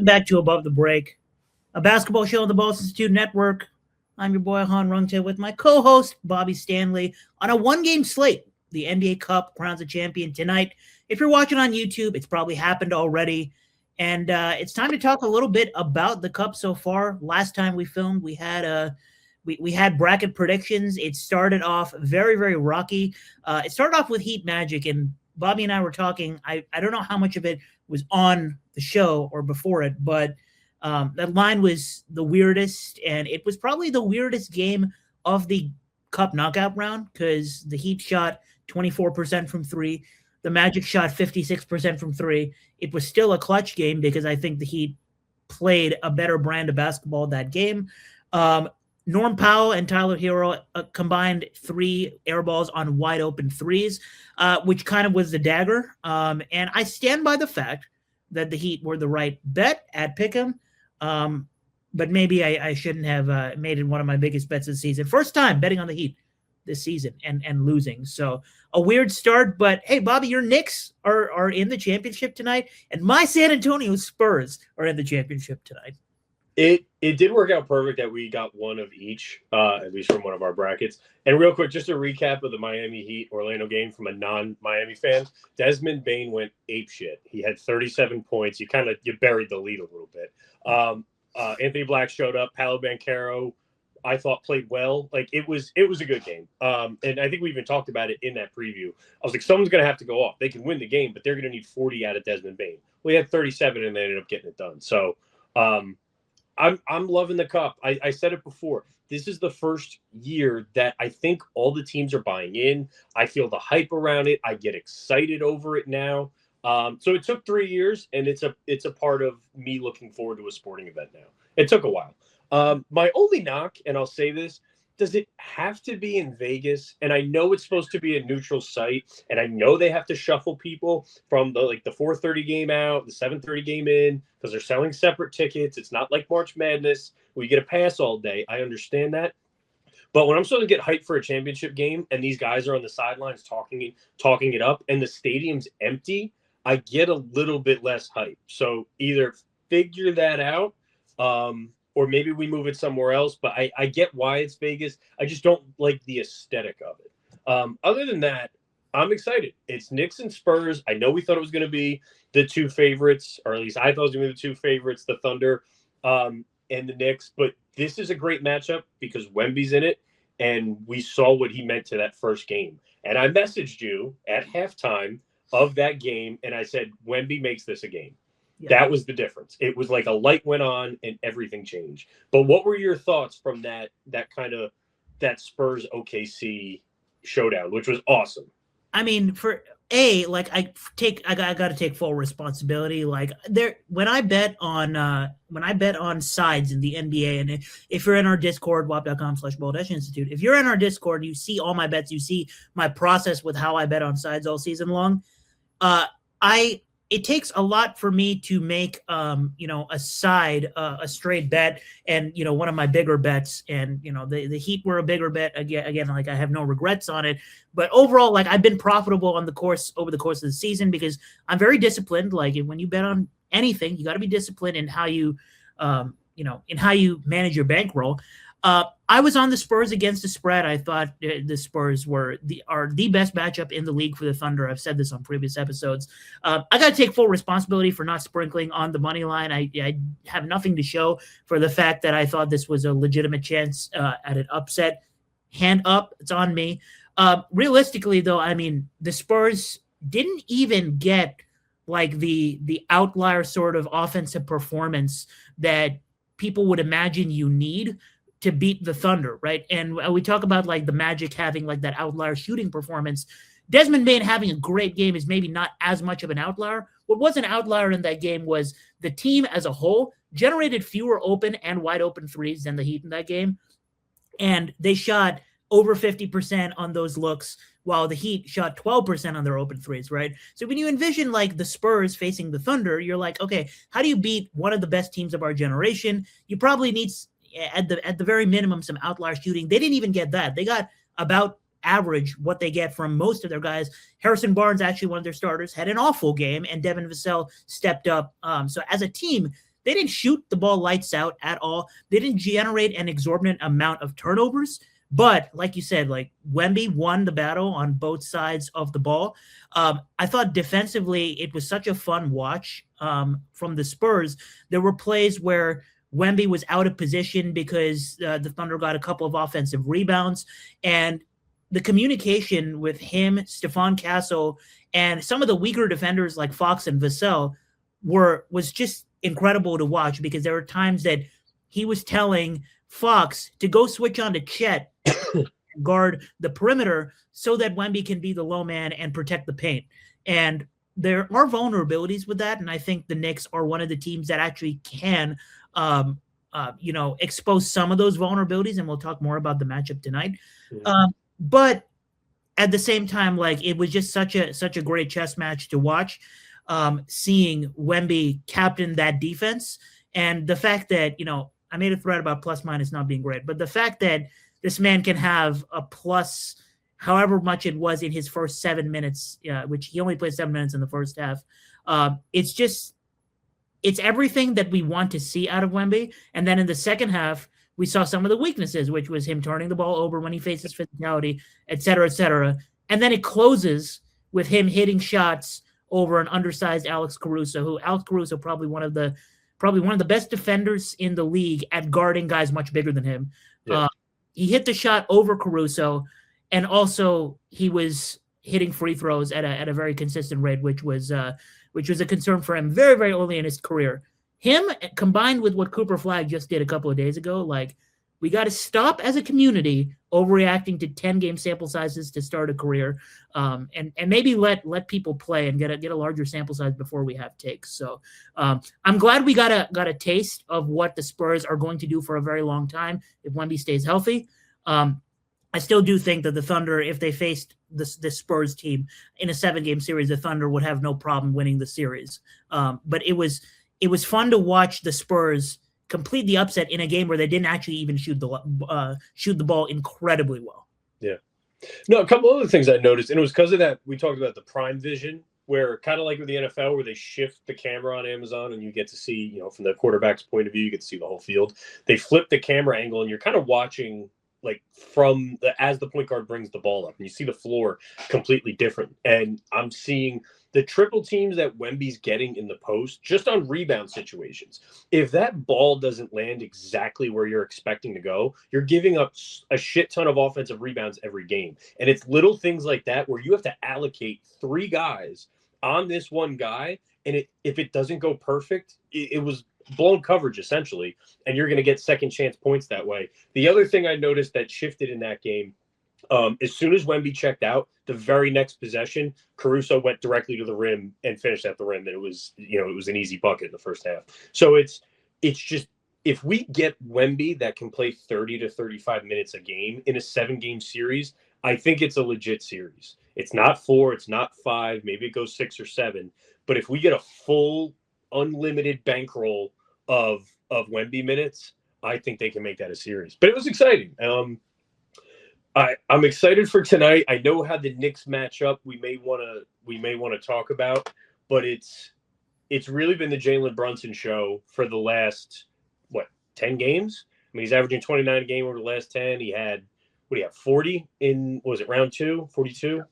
Welcome back to Above the Break, a basketball show on the Boston Institute Network. I'm your boy Han Rungte with my co-host Bobby Stanley on a one-game slate. The NBA Cup crowns a champion tonight. If you're watching on YouTube, it's probably happened already. And it's time to talk a little bit about the Cup so far. Last time we filmed, we had bracket predictions. It started off very, very rocky. It started off with Heat Magic, and Bobby and I were talking. I don't know how much of it was on the show or before it, but that line was the weirdest, and it was probably the weirdest game of the Cup knockout round because the Heat shot 24% from three. The Magic shot 56% from three. It was still a clutch game because I think the Heat played a better brand of basketball that game. Norm Powell and Tyler Hero combined 3 air balls on wide open threes, which kind of was the dagger. And I stand by the fact that the Heat were the right bet at Pick'em. But maybe I shouldn't have made it one of my biggest bets this season. First time betting on the Heat this season and losing. So a weird start, but hey, Bobby, your Knicks are in the championship tonight, and my San Antonio Spurs are in the championship tonight. It did work out perfect that we got one of each, at least from one of our brackets. And real quick, just a recap of the Miami Heat Orlando game from a non-Miami fan. Desmond Bane went apeshit. He had 37 points. You buried the lead a little bit. Anthony Black showed up. Paolo Banchero, I thought, played well. Like it was a good game. And I think we even talked about it in that preview. I was like, someone's going to have to go off. They can win the game, but they're going to need 40 out of Desmond Bane. Well, he had 37, and they ended up getting it done. So I'm loving the Cup. I said it before. This is the first year that I think all the teams are buying in. I feel the hype around it. I get excited over it now. So it took 3 years, and it's a part of me looking forward to a sporting event now. It took a while. My only knock, and I'll say this, does it have to be in Vegas? And I know it's supposed to be a neutral site, and I know they have to shuffle people from the 4:30 game out, the 7:30 game in, because they're selling separate tickets. It's not like March Madness where you get a pass all day. I understand that. But when I'm starting to get hyped for a championship game and these guys are on the sidelines talking it up and the stadium's empty, I get a little bit less hype. So either figure that out, or maybe we move it somewhere else. But I get why it's Vegas. I just don't like the aesthetic of it. Other than that, I'm excited. It's Knicks and Spurs. I know we thought it was going to be the 2 favorites, or at least I thought it was going to be the 2 favorites, the Thunder and the Knicks. But this is a great matchup because Wemby's in it, and we saw what he meant to that first game. And I messaged you at halftime of that game, and I said, Wemby makes this a game. Yeah. That was the difference. It was like a light went on and everything changed. But what were your thoughts from that Spurs OKC showdown, which was awesome? I mean, I got to take full responsibility. Like when I bet on sides in the NBA, and if you're in our Discord, wap.com/Bold-Institute, if you're in our Discord, you see all my bets, you see my process with how I bet on sides all season long. It takes a lot for me to make, a side, a straight bet, and one of my bigger bets. And the Heat were a bigger bet again. Like I have no regrets on it, but overall, like I've been profitable over the course of the season because I'm very disciplined. Like when you bet on anything, you got to be disciplined in how you, in how you manage your bankroll. I was on the Spurs against the spread. I thought the Spurs are the best matchup in the league for the Thunder. I've said this on previous episodes. I got to take full responsibility for not sprinkling on the money line. I have nothing to show for the fact that I thought this was a legitimate chance at an upset. Hand up, it's on me. Realistically, though, I mean, the Spurs didn't even get like the outlier sort of offensive performance that people would imagine you need to beat the Thunder, right? And we talk about like the Magic having like that outlier shooting performance. Desmond Bane having a great game is maybe not as much of an outlier. What was an outlier in that game was the team as a whole generated fewer open and wide open threes than the Heat in that game. And they shot over 50% on those looks, while the Heat shot 12% on their open threes, right? So when you envision like the Spurs facing the Thunder, you're like, okay, how do you beat one of the best teams of our generation? You probably need at the very minimum some outlier shooting. They didn't even get that. They got about average what they get from most of their guys. Harrison Barnes, actually one of their starters, had an awful game, and Devin Vassell stepped up. So as a team, They didn't shoot the ball lights out at all. They didn't generate an exorbitant amount of turnovers. But like you said, like Wemby won the battle on both sides of the ball. I thought defensively it was such a fun watch from the Spurs. There were plays where Wemby was out of position because the Thunder got a couple of offensive rebounds, and the communication with him, Stephon Castle, and some of the weaker defenders like Fox and Vassell was just incredible to watch, because there were times that he was telling Fox to go switch on to Chet guard the perimeter so that Wemby can be the low man and protect the paint. And there are vulnerabilities with that, and I think the Knicks are one of the teams that actually can expose some of those vulnerabilities, and we'll talk more about the matchup tonight. But at the same time, like, it was just such a great chess match to watch, seeing Wemby captain that defense, and the fact that, I made a thread about plus minus not being great, but the fact that this man can have a plus however much it was in his first 7 minutes, which he only played 7 minutes in the first half. It's everything that we want to see out of Wemby. And then in the second half, we saw some of the weaknesses, which was him turning the ball over when he faces physicality, et cetera, et cetera. And then it closes with him hitting shots over an undersized Alex Caruso, who Alex Caruso probably one of the best defenders in the league at guarding guys much bigger than him. Yeah. He hit the shot over Caruso, and also he was hitting free throws at a very consistent rate, which was a concern for him very, very early in his career. Him, combined with what Cooper Flagg just did a couple of days ago, like, we got to stop as a community overreacting to 10-game sample sizes to start a career, and maybe let people play and get a larger sample size before we have takes. So I'm glad we got a taste of what the Spurs are going to do for a very long time if Wemby stays healthy. I still do think that the Thunder, if they faced the Spurs team in a 7-game series, the Thunder would have no problem winning the series. But it was fun to watch the Spurs complete the upset in a game where they didn't actually even shoot the ball incredibly well. Yeah. No, a couple other things I noticed, and it was because of that. We talked about the Prime Vision, where kind of like with the NFL, where they shift the camera on Amazon and you get to see, from the quarterback's point of view, you get to see the whole field. They flip the camera angle and you're kind of watching like as the point guard brings the ball up, and you see the floor completely different. And I'm seeing the triple teams that Wemby's getting in the post, just on rebound situations. If that ball doesn't land exactly where you're expecting to go, you're giving up a shit ton of offensive rebounds every game. And it's little things like that where you have to allocate 3 guys on this one guy. And if it doesn't go perfect, it was blown coverage essentially, and you're going to get second chance points that way. The other thing I noticed that shifted in that game, as soon as Wemby checked out, the very next possession, Caruso went directly to the rim and finished at the rim. And it was an easy bucket in the first half. So it's just, if we get Wemby that can play 30 to 35 minutes a game in a 7-game series, I think it's a legit series. It's not 4, it's not 5, maybe it goes 6 or 7. But if we get a full unlimited bankroll of Wemby minutes, I think they can make that a series. But it was exciting. I'm excited for tonight. I know how the Knicks match up. We may want to talk about, but it's really been the Jalen Brunson show for the last 10 games. I mean, he's averaging 29 a game over the last 10. He had 40 in, what was it, round 2, 42?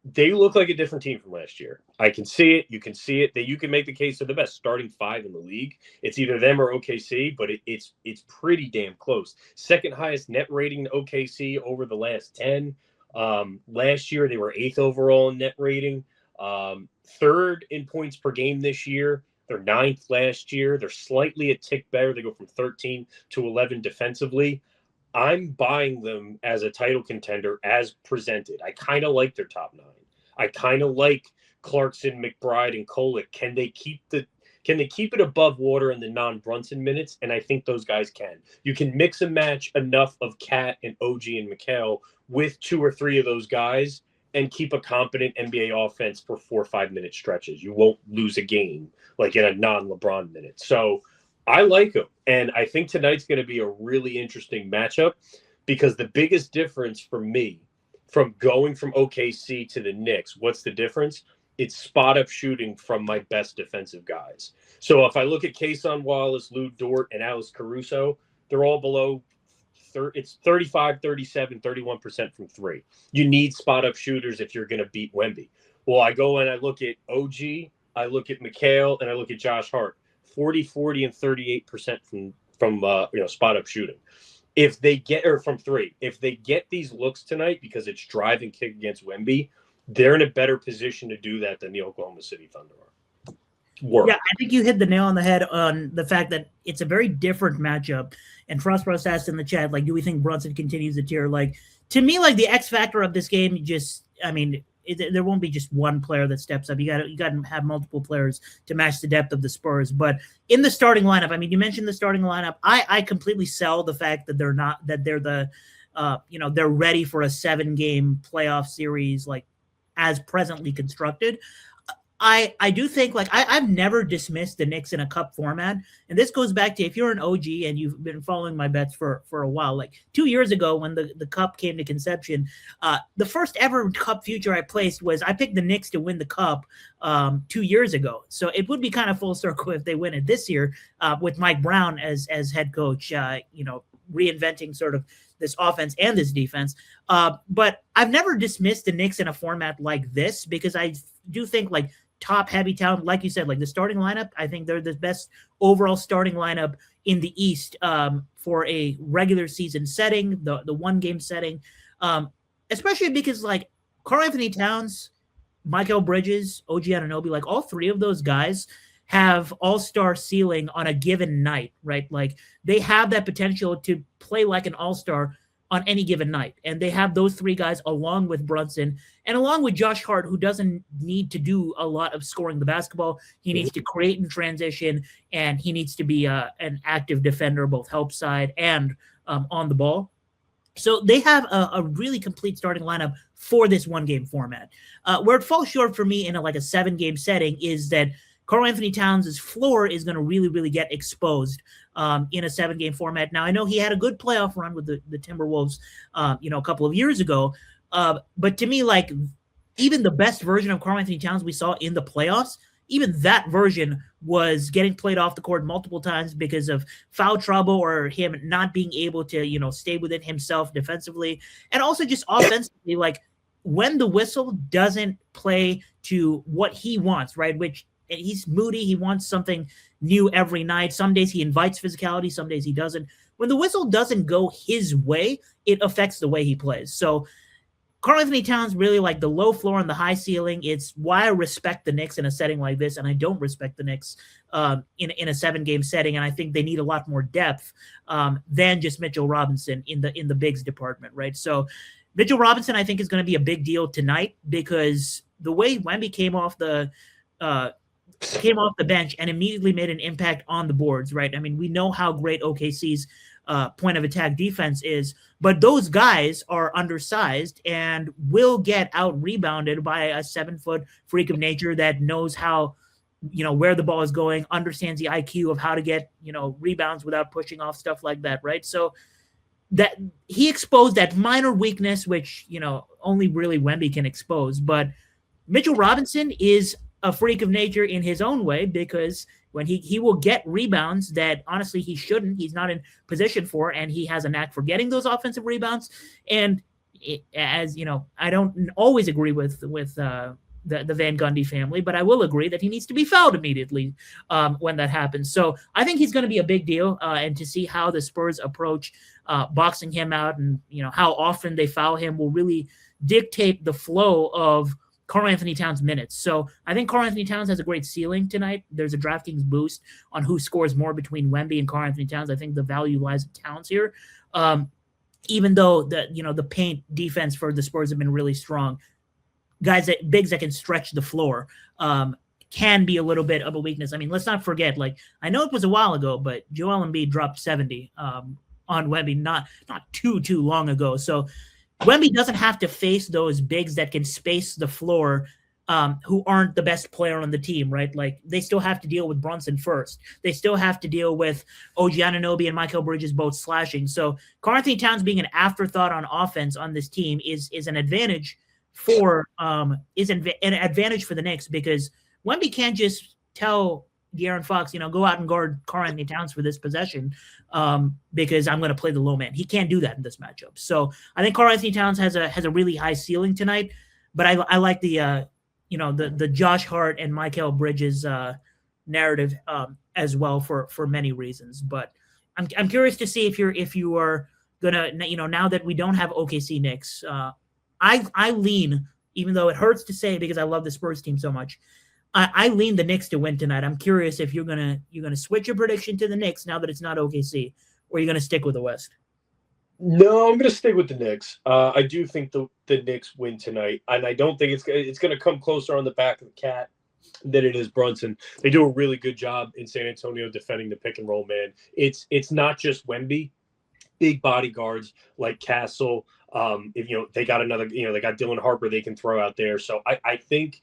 They look like a different team from last year. I can see it. You can see it. That you can make the case they're the best starting 5 in the league. It's either them or OKC, but it's pretty damn close. Second highest net rating in OKC over the last 10. Last year they were 8th overall in net rating. 3rd in points per game this year. They're 9th last year. They're slightly a tick better. They go from 13 to 11 defensively. I'm buying them as a title contender as presented. I kind of like their top 9. I kind of like Clarkson, McBride, and Kolek. Can they keep it above water in the non-Brunson minutes? And I think those guys can. You can mix and match enough of Cat and OG and Mikal with 2 or 3 of those guys and keep a competent NBA offense for 4 or 5 minute stretches. You won't lose a game like in a non-LeBron minute. So I like them. And I think tonight's going to be a really interesting matchup, because the biggest difference for me from going from OKC to the Knicks, what's the difference? it's spot up shooting from my best defensive guys. So if I look at Kason Wallace, Lou Dort, and Alex Caruso, they're all below. It's 35, 37, 31% from three. You need spot up shooters if you're going to beat Wemby. Well, I go and I look at OG, I look at Mikal, and I look at Josh Hart. 40, 40, and 38% from spot up shooting. If they get from three, if they get these looks tonight because it's drive and kick against Wemby, they're in a better position to do that than the Oklahoma City Thunder are. Yeah, I think you hit the nail on the head on the fact that it's a very different matchup. And Frostbros asked in the chat, like, do we think Brunson continues the tier? Like, to me, like the X factor of this game, there won't be just one player that steps up. You got to have multiple players to match the depth of the Spurs. But in the starting lineup, I mean, you mentioned the starting lineup. I completely sell the fact that they're ready for a 7-game playoff series, like as presently constructed. I do think, like, I've never dismissed the Knicks in a cup format. And this goes back to, if you're an OG and you've been following my bets for a while, like 2 years ago when the cup came to conception, the first ever cup future I placed was I picked the Knicks to win the cup 2 years ago. So it would be kind of full circle if they win it this year with Mike Brown as head coach, reinventing sort of this offense and this defense. But I've never dismissed the Knicks in a format like this, because I do think, like, top heavy talent, like you said, like the starting lineup, I think they're the best overall starting lineup in the East for a regular season setting, the 1-game setting, especially because, like, Karl-Anthony Towns, Mikal Bridges, OG Anunoby, like all three of those guys have all-star ceiling on a given night, right? Like they have that potential to play like an all-star on any given night. And they have those three guys along with Brunson and along with Josh Hart, who doesn't need to do a lot of scoring the basketball. He needs to create in transition, and he needs to be an active defender, both help side and on the ball. So they have a really complete starting lineup for this 1-game format. Where it falls short for me in a 7-game setting is that Karl-Anthony Towns' floor is going to really, really get exposed in a 7-game format. Now, I know he had a good playoff run with the Timberwolves, a couple of years ago. But to me, like, even the best version of Karl-Anthony Towns we saw in the playoffs, even that version was getting played off the court multiple times because of foul trouble or him not being able to, stay within himself defensively. And also just offensively, like when the whistle doesn't play to what he wants, right? Which he's moody. He wants something new every night. Some days he invites physicality. Some days he doesn't. When the whistle doesn't go his way, it affects the way he plays. So Karl-Anthony Towns really like the low floor and the high ceiling. It's why I respect the Knicks in a setting like this, and I don't respect the Knicks in a 7-game setting. And I think they need a lot more depth than just Mitchell Robinson in the bigs department, right? So Mitchell Robinson, I think, is going to be a big deal tonight because the way Wemby came off the bench and immediately made an impact on the boards, right? I mean, we know how great OKC's point of attack defense is, but those guys are undersized and will get out rebounded by a 7-foot freak of nature that knows how, where the ball is going, understands the IQ of how to get, rebounds without pushing off, stuff like that, right? So that he exposed that minor weakness, which, only really Wemby can expose. But Mitchell Robinson is a freak of nature in his own way, because when he will get rebounds that honestly he shouldn't, he's not in position for, and he has a knack for getting those offensive rebounds. And I don't always agree with the Van Gundy family, but I will agree that he needs to be fouled immediately when that happens. So I think he's going to be a big deal, and to see how the Spurs approach boxing him out and how often they foul him will really dictate the flow of Karl-Anthony Towns minutes. So I think Karl-Anthony Towns has a great ceiling tonight. There's a DraftKings boost on who scores more between Wemby and Karl-Anthony Towns. I think the value lies in Towns here. Even though the paint defense for the Spurs have been really strong, bigs that can stretch the floor can be a little bit of a weakness. I mean, let's not forget, like, I know it was a while ago, but Joel Embiid dropped 70 on Wemby not too long ago. So Wemby doesn't have to face those bigs that can space the floor, who aren't the best player on the team, right? Like, they still have to deal with Brunson first. They still have to deal with OG Anunoby and Mikal Bridges both slashing. So Karl-Anthony Towns being an afterthought on offense on this team is an advantage an advantage for the Knicks because Wemby can't just tell De'Aaron Fox, go out and guard Karl-Anthony Towns for this possession because I'm going to play the low man. He can't do that in this matchup. So I think Karl-Anthony Towns has a really high ceiling tonight, but I like the Josh Hart and Mikal Bridges narrative as well for many reasons. But I'm curious to see if you are gonna, now that we don't have OKC Knicks, I lean, even though it hurts to say because I love the Spurs team so much, I lean the Knicks to win tonight. I'm curious if you're gonna switch your prediction to the Knicks now that it's not OKC, or you're gonna stick with the West. No, I'm going to stick with the Knicks. I do think the Knicks win tonight, and I don't think it's going to come closer on the back of the cat than it is Brunson. They do a really good job in San Antonio defending the pick and roll, man. It's not just Wemby. Big bodyguards like Castle. If they got another, they got Dylan Harper they can throw out there. So I think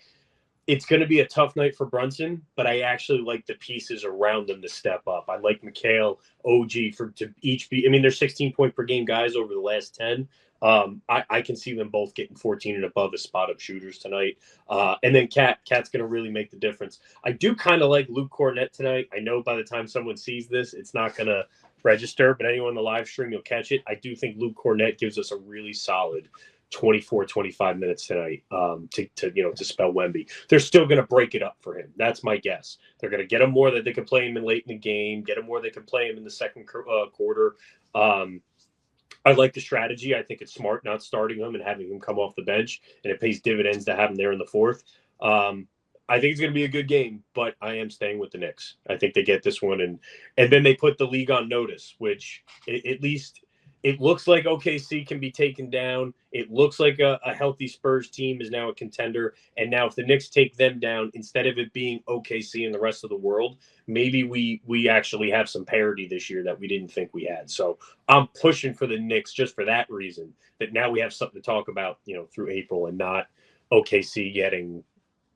it's going to be a tough night for Brunson, but I actually like the pieces around them to step up. I like Mikal, OG to each be. I mean, they're 16-point per game guys over the last 10. I can see them both getting 14 and above as spot-up shooters tonight. And then Cat's going to really make the difference. I do kind of like Luke Kornet tonight. I know by the time someone sees this, it's not going to register, but anyone on the live stream, you'll catch it. I do think Luke Kornet gives us a really solid 24-25 minutes tonight to spell Wemby. They're still going to break it up for him. That's my guess. They're going to get him more that they can play him in late in the game, get him more they can play him in the second quarter. I like the strategy. I think it's smart not starting him and having him come off the bench, and it pays dividends to have him there in the fourth. I think it's going to be a good game, but I am staying with the Knicks. I think they get this one, and then they put the league on notice, which at least it looks like OKC can be taken down. It looks like a healthy Spurs team is now a contender. And now if the Knicks take them down, instead of it being OKC and the rest of the world, maybe we actually have some parity this year that we didn't think we had. So I'm pushing for the Knicks just for that reason, that now we have something to talk about, through April and not OKC getting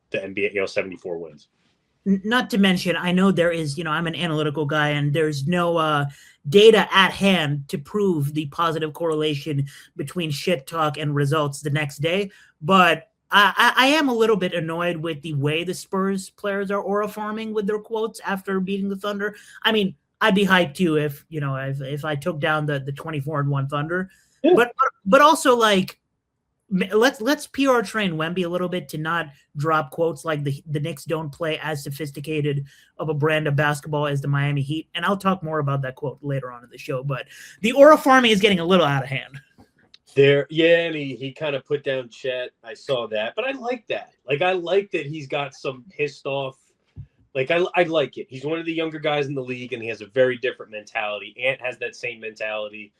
the NBA, 74 wins. Not to mention, I know there is, I'm an analytical guy, and there's no data at hand to prove the positive correlation between shit talk and results the next day. But I am a little bit annoyed with the way the Spurs players are aura farming with their quotes after beating the Thunder. I mean, I'd be hyped too if I took down the 24-1 Thunder. Yeah. But also, like, let's PR train Wemby a little bit to not drop quotes like the Knicks don't play as sophisticated of a brand of basketball as the Miami Heat. And I'll talk more about that quote later on in the show. But the aura farming is getting a little out of hand. And he kind of put down Chet. I saw that. But I like that. Like, I like that he's got some pissed off. Like, I like it. He's one of the younger guys in the league, and he has a very different mentality. Ant has that same mentality.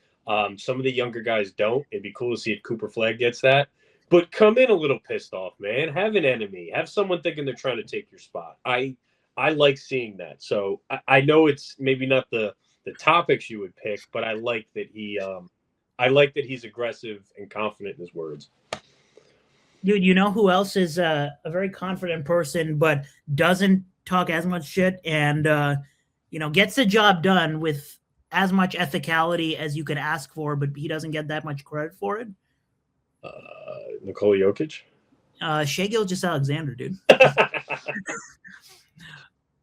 Some of the younger guys don't. It'd be cool to see if Cooper Flag gets that. But come in a little pissed off, man. Have an enemy. Have someone thinking they're trying to take your spot. I like seeing that. So I know it's maybe not the topics you would pick, but I like that he's aggressive and confident in his words. Dude, you know who else is a very confident person but doesn't talk as much shit and gets the job done with as much ethicality as you could ask for, but he doesn't get that much credit for it? Nikola Jokic? Shai Gilgeous-Alexander, dude.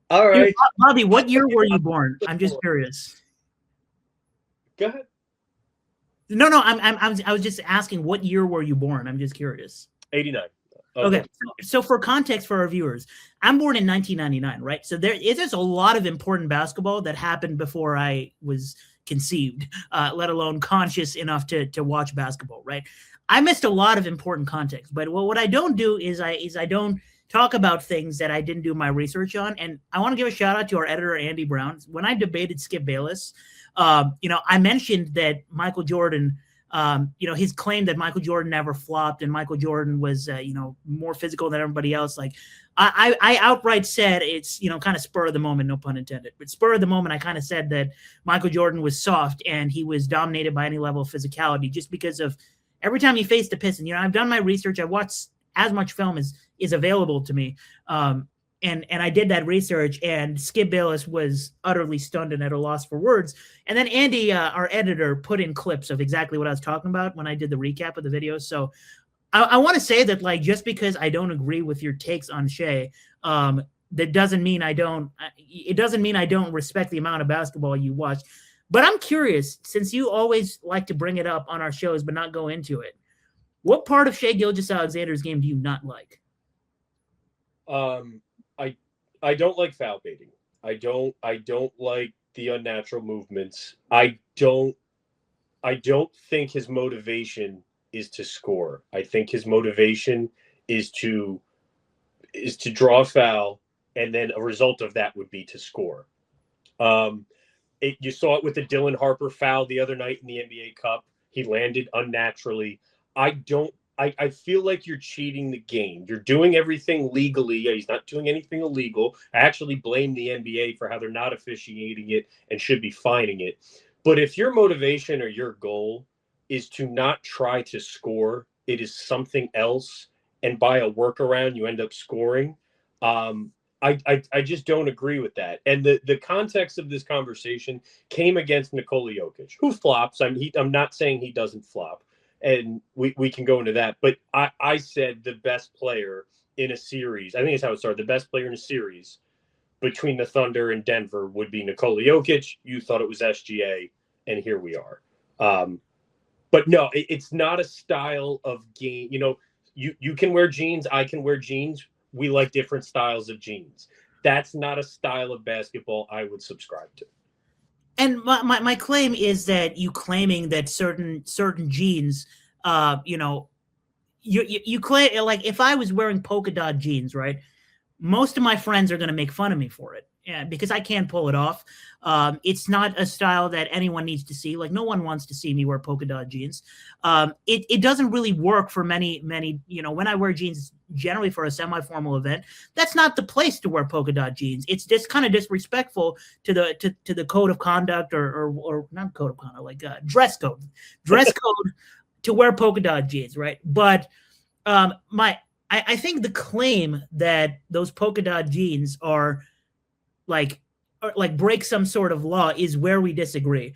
All right. Dude, Bobby, what year were you born? I'm just curious. Go ahead. No, I was just asking, what year were you born? I'm just curious. 89. Okay. So for context for our viewers, I'm born in 1999, right? So there's a lot of important basketball that happened before I was conceived, let alone conscious enough to watch basketball, right? I missed a lot of important context, but what I don't do is I don't talk about things that I didn't do my research on. And I want to give a shout out to our editor, Andy Brown. When I debated Skip Bayless, I mentioned that Michael Jordan, his claim that Michael Jordan never flopped and Michael Jordan was, more physical than everybody else. Like I outright said it's, kind of spur of the moment, no pun intended, but spur of the moment. I kind of said that Michael Jordan was soft and he was dominated by any level of physicality just because of every time he faced the Pistons. I've done my research. I watched as much film as is available to me. And I did that research, and Skip Bayless was utterly stunned and at a loss for words. And then Andy, our editor, put in clips of exactly what I was talking about when I did the recap of the video. So I want to say that, like, just because I don't agree with your takes on Shea, that doesn't mean I don't. It doesn't mean I don't respect the amount of basketball you watch. But I'm curious, since you always like to bring it up on our shows but not go into it, what part of Shea Gilgeous-Alexander's game do you not like? I don't like foul baiting. I don't like the unnatural movements. I don't think his motivation is to score. I think his motivation is to draw a foul, and then a result of that would be to score. You saw it with the Dylan Harper foul the other night in the NBA Cup. He landed unnaturally. I feel like you're cheating the game. You're doing everything legally. Yeah, he's not doing anything illegal. I actually blame the NBA for how they're not officiating it and should be fining it. But if your motivation or your goal is to not try to score, it is something else, and by a workaround you end up scoring, I just don't agree with that. And the context of this conversation came against Nikola Jokic, who flops. I'm not saying he doesn't flop, and we can go into that. But I said the best player in a series, I think that's how it started, the best player in a series between the Thunder and Denver would be Nikola Jokic. You thought it was SGA, and here we are. But no, it's not a style of game. You know, you can wear jeans, I can wear jeans. We like different styles of jeans. That's not a style of basketball I would subscribe to. And my claim is that you claiming that certain jeans, you know, you claim, like, if I was wearing polka dot jeans, right, most of my friends are going to make fun of me for it. Yeah, because I can't pull it off. It's not a style that anyone needs to see. Like, no one wants to see me wear polka dot jeans. It doesn't really work for many, you know, when I wear jeans, generally for a semi-formal event, that's not the place to wear polka dot jeans. It's just kind of disrespectful to the code of conduct, or not code of conduct, like dress code to wear polka dot jeans, right? But I think the claim that those polka dot jeans are like break some sort of law is where we disagree.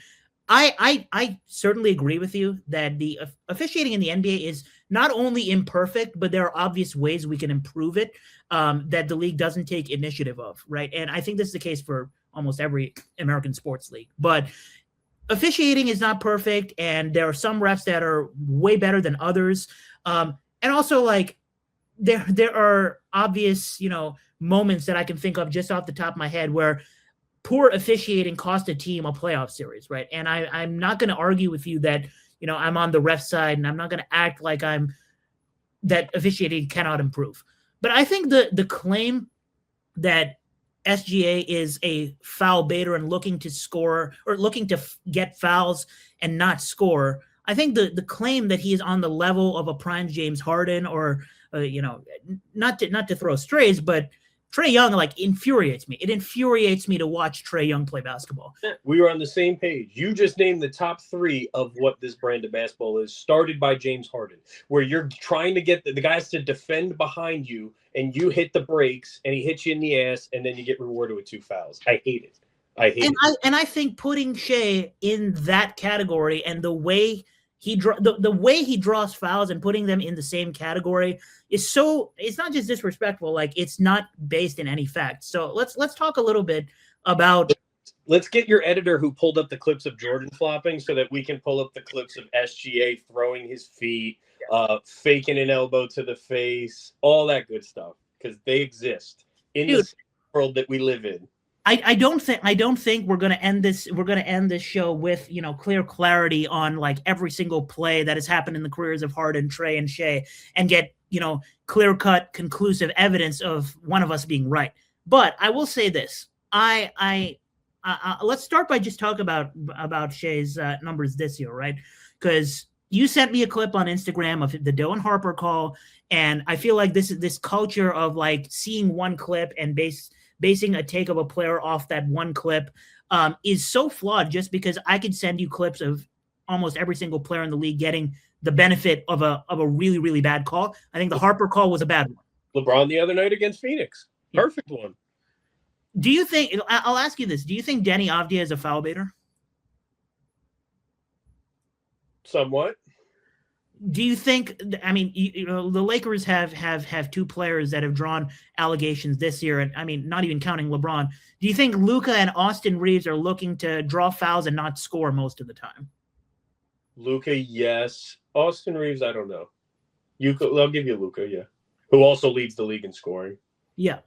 I certainly agree with you that the officiating in the NBA is not only imperfect, but there are obvious ways we can improve it, that the league doesn't take initiative of, right? And I think this is the case for almost every American sports league. But officiating is not perfect, and there are some refs that are way better than others. And also, like, there are obvious, you know, moments that I can think of just off the top of my head where poor officiating cost a team a playoff series, right? And I'm not going to argue with you that, you know, I'm on the ref side, and I'm not going to act like that officiating cannot improve. But I think the claim that SGA is a foul baiter and looking to score, or looking to get fouls and not score, I think the claim that he is on the level of a prime James Harden, or you know, not to throw strays, but Trae Young, like, infuriates me. It infuriates me to watch Trae Young play basketball. We were on the same page. You just named the top three of what this brand of basketball is, started by James Harden, where you're trying to get the guys to defend behind you, and you hit the brakes, and he hits you in the ass, and then you get rewarded with 2 fouls. I hate it. I think putting Shea in that category, and the way the way he draws fouls and putting them in the same category is it's not just disrespectful, like, it's not based in any fact. So let's talk a little bit about. Let's get your editor who pulled up the clips of Jordan flopping so that we can pull up the clips of SGA throwing his feet, faking an elbow to the face, all that good stuff, because they exist in this world that we live in. I don't think we're gonna end this. We're gonna end this show with, you know, clear clarity on, like, every single play that has happened in the careers of Harden, Trae, and Shea, and get, you know, clear-cut, conclusive evidence of one of us being right. But I will say this: let's start by just talking about Shea's numbers this year, right? Because you sent me a clip on Instagram of the Dylan Harper call, and I feel like this culture of, like, seeing one clip and basing a take of a player off that one clip is so flawed, just because I could send you clips of almost every single player in the league getting the benefit of a really, really bad call. I think the Harper call was a bad one. LeBron the other night against Phoenix. Perfect one. Do you think, I'll ask you this, do you think Deni Avdija is a foul baiter? Somewhat. Do you think? I mean, you know, the Lakers have two players that have drawn allegations this year, and I mean, not even counting LeBron. Do you think Luka and Austin Reeves are looking to draw fouls and not score most of the time? Luka, yes. Austin Reeves, I don't know. I'll give you Luka, yeah, who also leads the league in scoring. Yeah.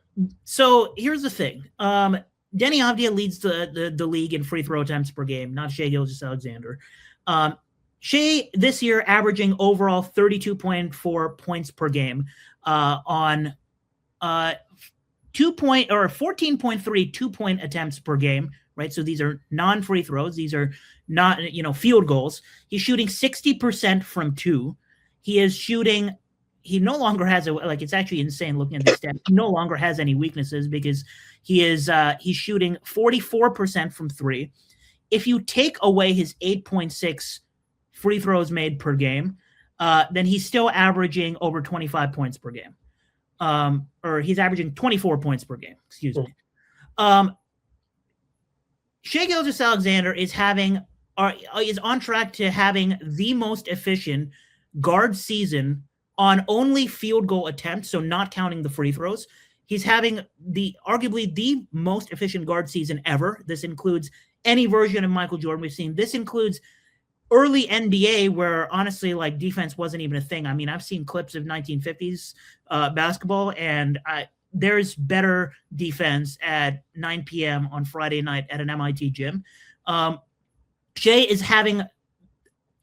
So here's the thing. Denny Avdia leads the league in free throw attempts per game, not Shai Gilgeous-Alexander. Shai this year averaging overall 32.4 points per game on 14.3 2-point attempts per game, right? So these are non-free throws. These are not, field goals. He's shooting 60% from two. He no longer has it's actually insane looking at the stats. He no longer has any weaknesses because he's shooting 44% from three. If you take away his 8.6 free throws made per game, then he's still averaging over 25 points per game. Or he's averaging 24 points per game. Excuse me. Shai Gilgeous-Alexander is on track to having the most efficient guard season on only field goal attempts, so not counting the free throws. He's having arguably the most efficient guard season ever. This includes any version of Michael Jordan we've seen. This includes early NBA where honestly, like, defense wasn't even a thing. I mean, I've seen clips of 1950s basketball, and there's better defense at 9 p.m. on Friday night at an MIT gym. Shai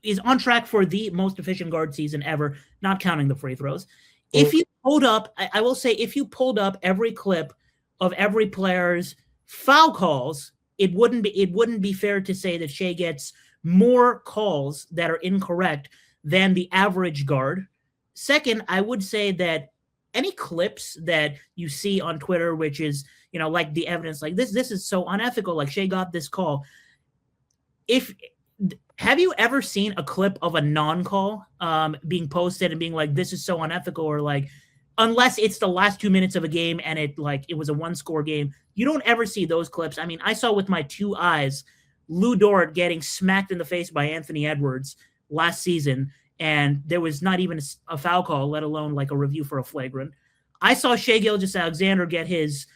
is on track for the most efficient guard season ever, not counting the free throws. If you pulled up, I will say, if you pulled up every clip of every player's foul calls, it wouldn't be fair to say that Shai gets more calls that are incorrect than the average guard. Second, I would say that any clips that you see on Twitter, which is, like the evidence, like this is so unethical, like Shai got this call. Have you ever seen a clip of a non-call being posted and being like, this is so unethical, or like, unless it's the last 2 minutes of a game and it was a one-score game, you don't ever see those clips. I mean, I saw with my two eyes Lou Dort getting smacked in the face by Anthony Edwards last season, and there was not even a foul call, let alone like a review for a flagrant. I saw Shai Gilgeous-Alexander get his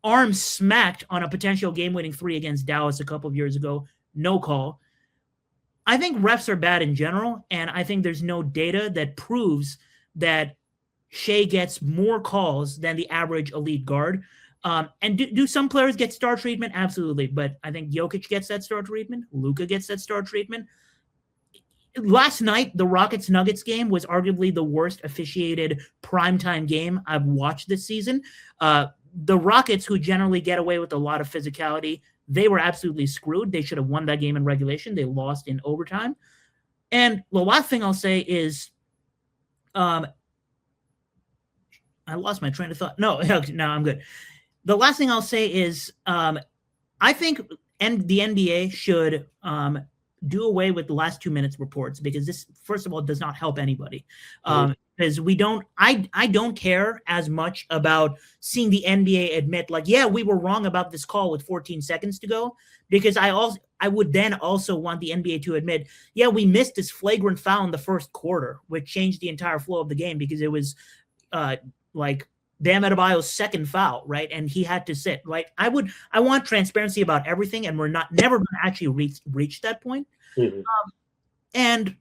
arm smacked on a potential game-winning three against Dallas a couple of years ago. No call. I think refs are bad in general, and I think there's no data that proves that Shai gets more calls than the average elite guard. And do some players get star treatment? Absolutely. But I think Jokic gets that star treatment. Luka gets that star treatment. Last night, the Rockets-Nuggets game was arguably the worst officiated primetime game I've watched this season. The Rockets, who generally get away with a lot of physicality, they were absolutely screwed. They should have won that game in regulation. They lost in overtime. And the last thing I'll say is, I lost my train of thought. No, I'm good. The last thing I'll say is, I think the NBA should do away with the last 2 minutes reports, because this, first of all, does not help anybody. Because I don't care as much about seeing the NBA admit, like, yeah, we were wrong about this call with 14 seconds to go, because I would then also want the NBA to admit, yeah, we missed this flagrant foul in the first quarter, which changed the entire flow of the game, because it was like Bam Adebayo's second foul, right? And he had to sit, right? I want transparency about everything, and we're never going to actually reach that point. Mm-hmm. And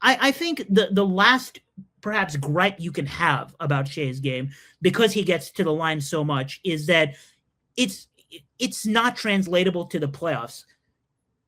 I think the last perhaps gripe you can have about Shai's game, because he gets to the line so much, is that it's not translatable to the playoffs.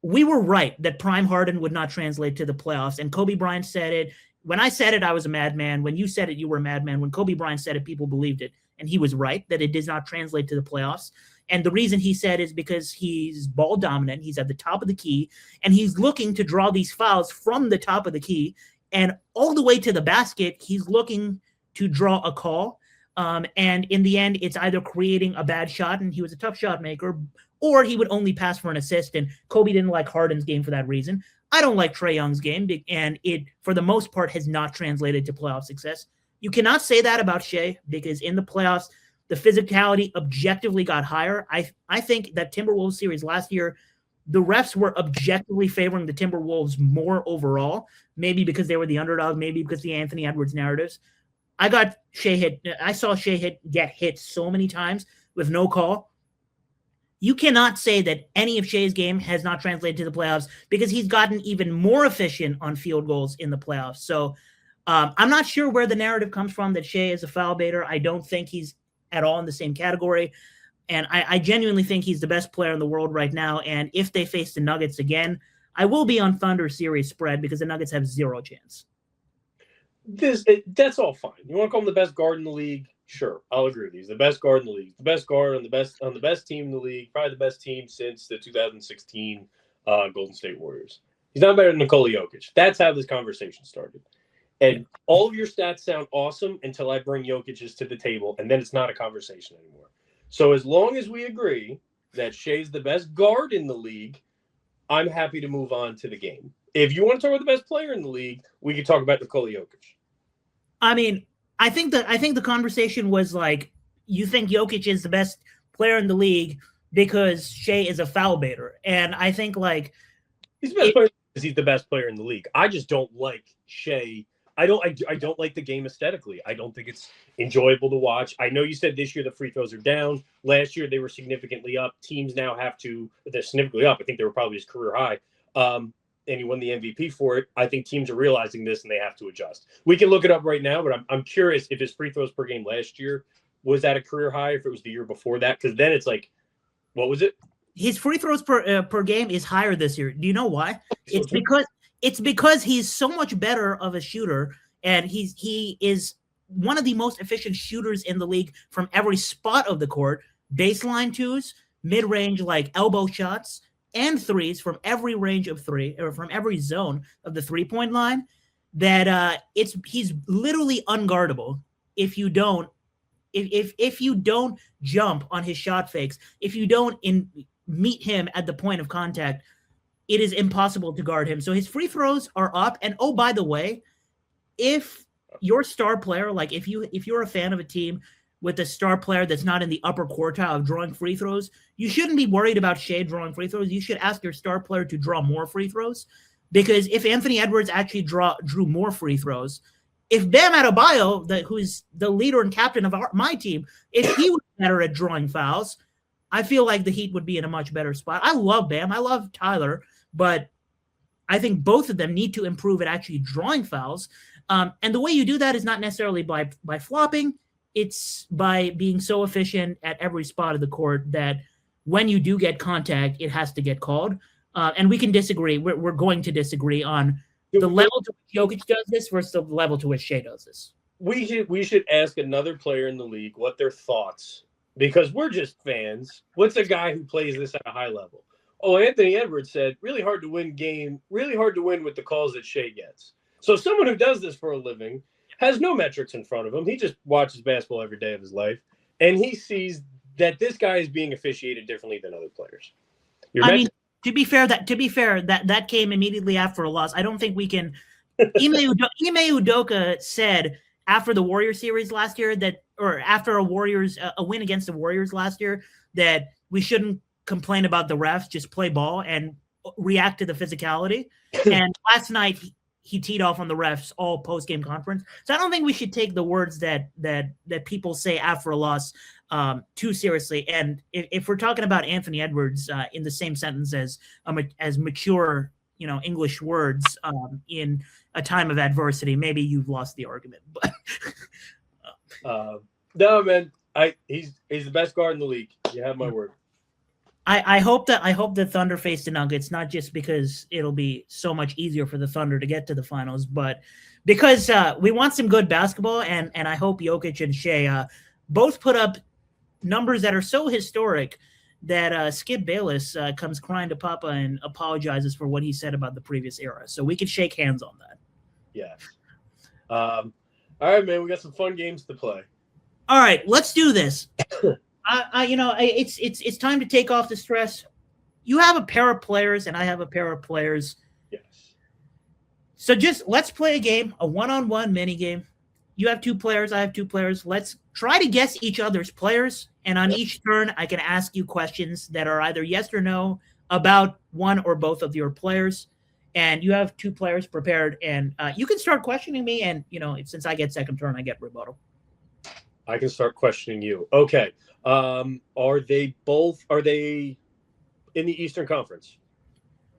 We were right that Prime Harden would not translate to the playoffs, and Kobe Bryant said it. When I said it, I was a madman. When you said it, you were a madman. When Kobe Bryant said it, people believed it, and he was right that it does not translate to the playoffs. And the reason he said is because he's ball dominant. He's at the top of the key, and he's looking to draw these fouls from the top of the key, and all the way to the basket, he's looking to draw a call. And in the end, it's either creating a bad shot, and he was a tough shot maker, or he would only pass for an assist. And Kobe didn't like Harden's game for that reason. I don't like Trae Young's game, and it, for the most part, has not translated to playoff success. You cannot say that about Shai, because in the playoffs, the physicality objectively got higher. I think that Timberwolves series last year, the refs were objectively favoring the Timberwolves more overall, maybe because they were the underdog, maybe because the Anthony Edwards narratives. I saw Shea get hit so many times with no call. You cannot say that any of Shea's game has not translated to the playoffs because he's gotten even more efficient on field goals in the playoffs. So I'm not sure where the narrative comes from that Shea is a foul baiter. I don't think he's at all in the same category. And I genuinely think he's the best player in the world right now. And if they face the Nuggets again, I will be on Thunder series spread because the Nuggets have zero chance. That's all fine. You want to call him the best guard in the league? Sure, I'll agree with you. He's the best guard in the league, the best guard on the best team in the league, probably the best team since the 2016 Golden State Warriors. He's not better than Nikola Jokic. That's how this conversation started. And all of your stats sound awesome until I bring Jokic's to the table, and then it's not a conversation anymore. So as long as we agree that Shea's the best guard in the league, I'm happy to move on to the game. If you want to talk about the best player in the league, we can talk about Nikola Jokic. I mean, I think the conversation was like, you think Jokic is the best player in the league because Shea is a foul baiter. And I think like he's the best player because he's the best player in the league. I just don't like Shea. I don't like the game aesthetically. I don't think it's enjoyable to watch. I know you said this year the free throws are down. Last year they were significantly up. Teams now they're significantly up. I think they were probably his career high. And he won the MVP for it. I think teams are realizing this and they have to adjust. We can look it up right now, but I'm curious if his free throws per game last year was at a career high, if it was the year before that, because then it's like, what was it? His free throws per game is higher this year. Do you know why? It's because he's so much better of a shooter, and he is one of the most efficient shooters in the league from every spot of the court, baseline twos, mid-range like elbow shots, and threes from every range of three, or from every zone of the three-point line, that he's literally unguardable if you don't jump on his shot fakes, if you don't meet him at the point of contact, it is impossible to guard him. So his free throws are up. And oh, by the way, if your star player, like if you're a fan of a team with a star player that's not in the upper quartile of drawing free throws, you shouldn't be worried about Shea drawing free throws. You should ask your star player to draw more free throws, because if Anthony Edwards actually drew more free throws, if Bam Adebayo, who's the leader and captain of my team, if he was better at drawing fouls, I feel like the Heat would be in a much better spot. I love Bam. I love Tyler. But I think both of them need to improve at actually drawing fouls. And the way you do that is not necessarily by flopping. It's by being so efficient at every spot of the court that when you do get contact, it has to get called. And we can disagree. We're going to disagree on the level to which Jokic does this versus the level to which Shea does this. We should ask another player in the league what their thoughts, because we're just fans. What's a guy who plays this at a high level? Oh, Anthony Edwards said, really hard to win with the calls that Shea gets. So someone who does this for a living has no metrics in front of him. He just watches basketball every day of his life, and he sees that this guy is being officiated differently than other players. To be fair, that came immediately after a loss. I don't think we can. Ime Udoka said after the Warriors series last year after a win against the Warriors last year, that we shouldn't complain about the refs, just play ball and react to the physicality. And last night he teed off on the refs all post-game conference. So I don't think we should take the words that people say after a loss too seriously. And if we're talking about Anthony Edwards in the same sentence as mature, English words in a time of adversity, maybe you've lost the argument. But no, man, he's the best guard in the league. You have my word. I hope the Thunder face the Nuggets, not just because it'll be so much easier for the Thunder to get to the finals, but because we want some good basketball, and I hope Jokic and Shea both put up numbers that are so historic that Skip Bayless comes crying to Papa and apologizes for what he said about the previous era. So we can shake hands on that. Yeah. All right, man. We got some fun games to play. All right, let's do this. It's time to take off the stress. You have a pair of players, and I have a pair of players. Yes. So let's play a game, a one-on-one mini game. You have two players, I have two players. Let's try to guess each other's players, and on each turn, I can ask you questions that are either yes or no, about one or both of your players, and you have 2 players prepared, and you can start questioning me, and since I get second turn, I get rebuttal. I can start questioning you. Okay. Are they in the Eastern Conference?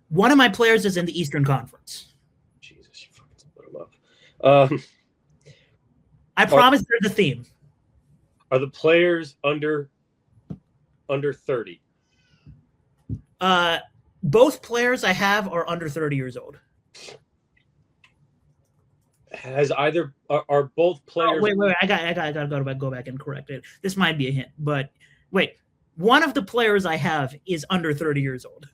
One of my players is in the Eastern Conference. Jesus, you fucking split them up. I promise there's a theme. Are the players under 30? Both players I have are under 30 years old. Are both players? Oh, wait! I gotta go back and correct it. This might be a hint, but wait. One of the players I have is under 30 years old.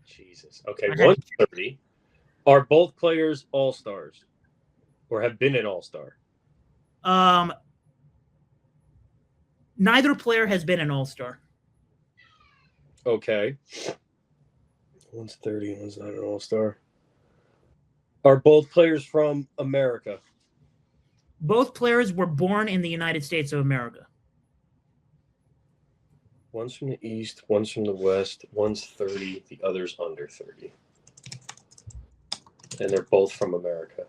Jesus. Okay, 130. Are both players all-stars, or have been an all-star? Neither player has been an all-star. Okay. One's 30, one's not an all-star. Are both players from America? Both players were born in the United States of America. One's from the East, one's from the West, one's 30, the other's under 30. And they're both from America.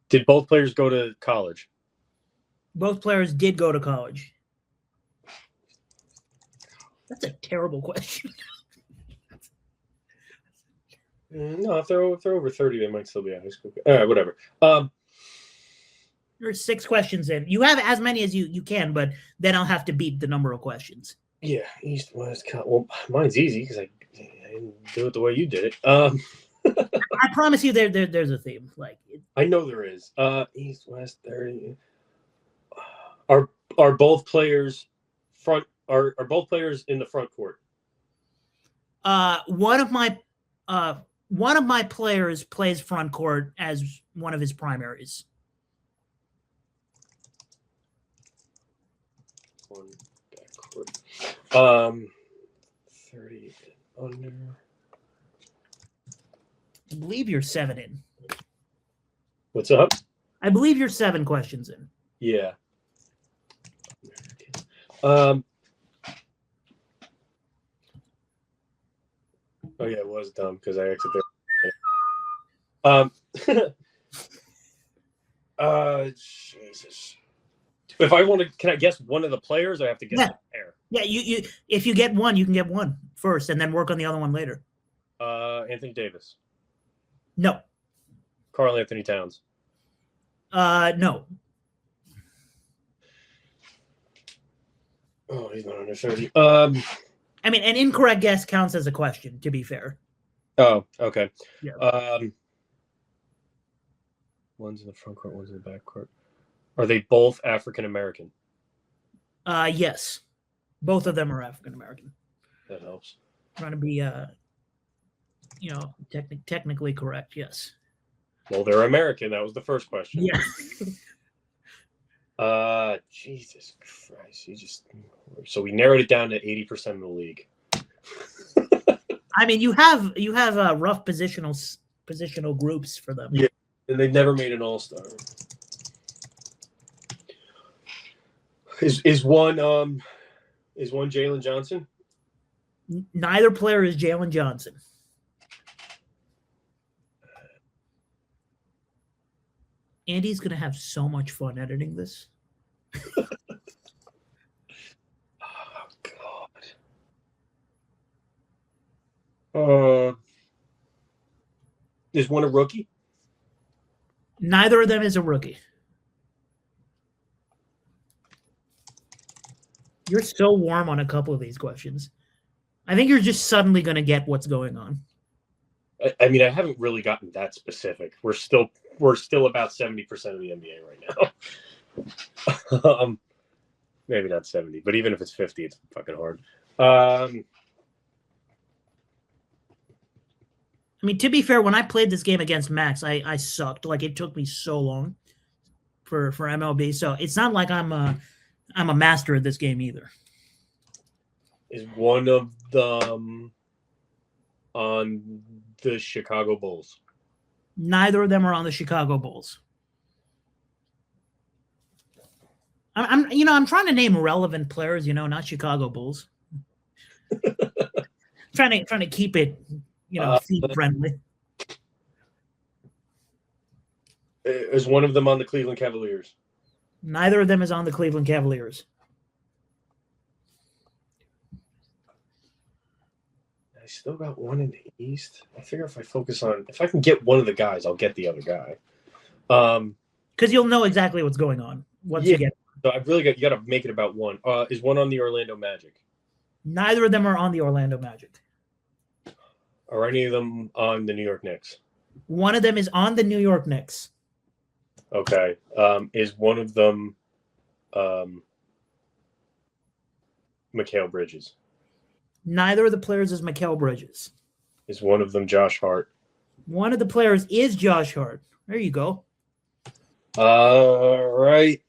Did both players go to college? Both players did go to college. That's a terrible question. No, if they're over 30, they might still be at high school. All right, whatever. There's 6 questions in. You have as many as you can, but then I'll have to beat the number of questions. Yeah, East, West. Well, mine's easy because I didn't do it the way you did it. I promise you, there's a theme. I know there is. East, West, 30. Are both players front? Are both players in the front court? One of my players plays front court as one of his primaries. One backcourt. 30 under. I believe you're 7 in. What's up? I believe you're 7 questions in. Yeah. Oh yeah, it was dumb because I exited. Jesus. If I want to, can I guess one of the players? Or I have to guess the pair. Yeah, you. If you get one, you can get one first, and then work on the other one later. Anthony Davis. No. Karl Anthony Towns. No. Oh, he's not under 30. I mean, an incorrect guess counts as a question, to be fair. Oh, okay. Yeah. One's in the front court, one's in the back court. Are they both African American? Yes. Both of them are African American. That helps. Trying to be technically correct, yes. Well, they're American. That was the first question. Yeah. Jesus Christ. So we narrowed it down to 80% of the league. I mean, you have rough positional groups for them. Yeah, and they've never made an all-star. Is one Jalen Johnson? Neither player is Jalen Johnson. Andy's gonna have so much fun editing this. Oh God. Is one a rookie? Neither of them is a rookie. You're so warm on a couple of these questions. I think you're just suddenly going to get what's going on. I mean, I haven't really gotten that specific. We're still about 70% of the NBA right now. Maybe not 70, but even if it's 50, it's fucking hard. I mean, to be fair, when I played this game against Max, I sucked. Like, it took me so long for MLB. So it's not like I'm a master at this game either. Is one of them on the Chicago Bulls? Neither of them are on the Chicago Bulls. I'm trying to name relevant players, not Chicago Bulls. trying to keep it, theme friendly. Is one of them on the Cleveland Cavaliers? Neither of them is on the Cleveland Cavaliers. I still got one in the East. I figure if I can get one of the guys, I'll get the other guy. Because you'll know exactly what's going on once you get. So you got to make it about one. Is one on the Orlando Magic? Neither of them are on the Orlando Magic. Are any of them on the New York Knicks? One of them is on the New York Knicks. Okay. Is one of them Mikal Bridges? Neither of the players is Mikal Bridges. Is one of them Josh Hart? One of the players is Josh Hart. There you go. All right.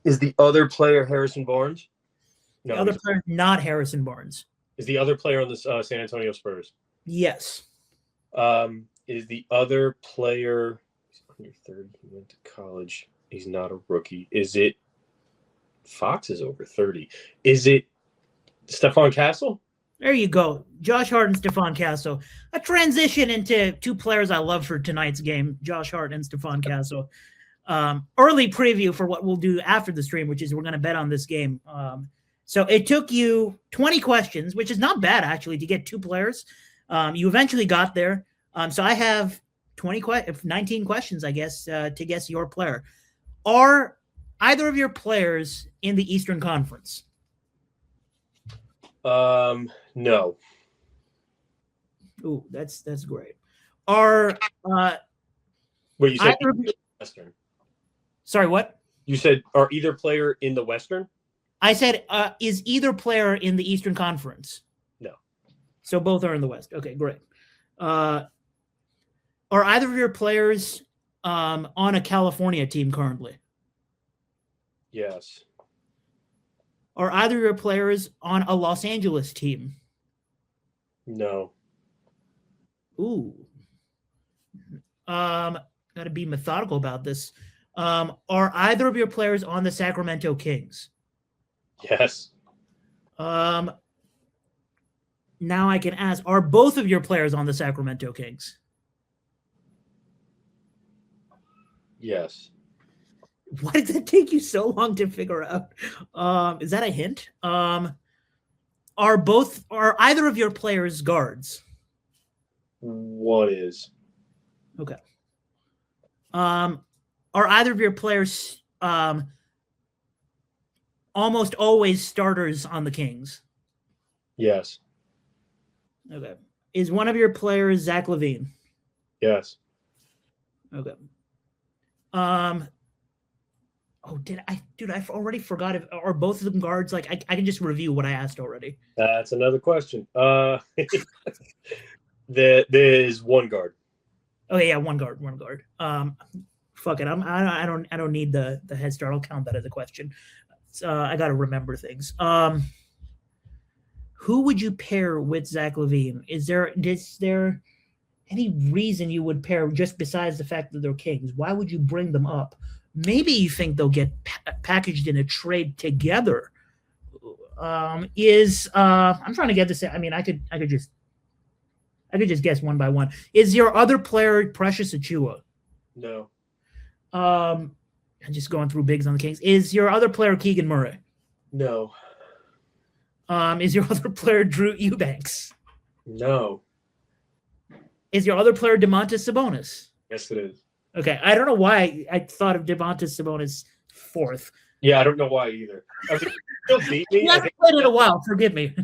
Is the other player Harrison Barnes? No, the other player not Harrison Barnes. Is the other player on the San Antonio Spurs? Yes. Is the other player under 30? He went to college. He's not a rookie. Is it Fox is over 30? Is it Stephon Castle? There you go. Josh Hart and Stephon Castle. A transition into two players I love for tonight's game, Josh Hart and Stephon Castle. Early preview for what we'll do after the stream, which is we're going to bet on this game. So it took you 20 questions, which is not bad, actually, to get two players. You eventually got there. So I have 19 questions, I guess, to guess your player. Are either of your players in the Eastern Conference? No. Ooh, that's great. Are wait, you said Western? Sorry, what? You said are either player in the Western? I said is either player in the Eastern Conference? No. So both are in the West. Okay, great. Are either of your players on a California team currently? Yes. Are either of your players on a Los Angeles team? No. Ooh. Got to be methodical about this. Are either of your players on the Sacramento Kings? Yes. Now I can ask, are both of your players on the Sacramento Kings? Yes. Why did that take you so long to figure out? Is that a hint? Are either of your players guards? One is. Okay. Are either of your players almost always starters on the Kings? Yes. Okay. Is one of your players Zach LaVine? Yes. Okay. I've already forgot if are both of them guards? Like I can just review what I asked already. That's another question. There's one guard. Oh yeah, one guard. Fuck it. I don't need the head start. I'll count that as a question. I got to remember things. Who would you pair with Zach LaVine? Is there any reason you would pair just besides the fact that they're Kings? Why would you bring them up? Maybe you think they'll get packaged in a trade together. I'm trying to get this. I mean, I could just guess one by one. Is your other player Precious Achiuwa? No. I'm just going through bigs on the Kings. Is your other player Keegan Murray? No. Is your other player Drew Eubanks? No. Is your other player Domantas Sabonis? Yes, it is. Okay, I don't know why I thought of Domantas Sabonis fourth. Yeah, I don't know why either. I mean, you still beat me. You haven't played in a while. Forgive me.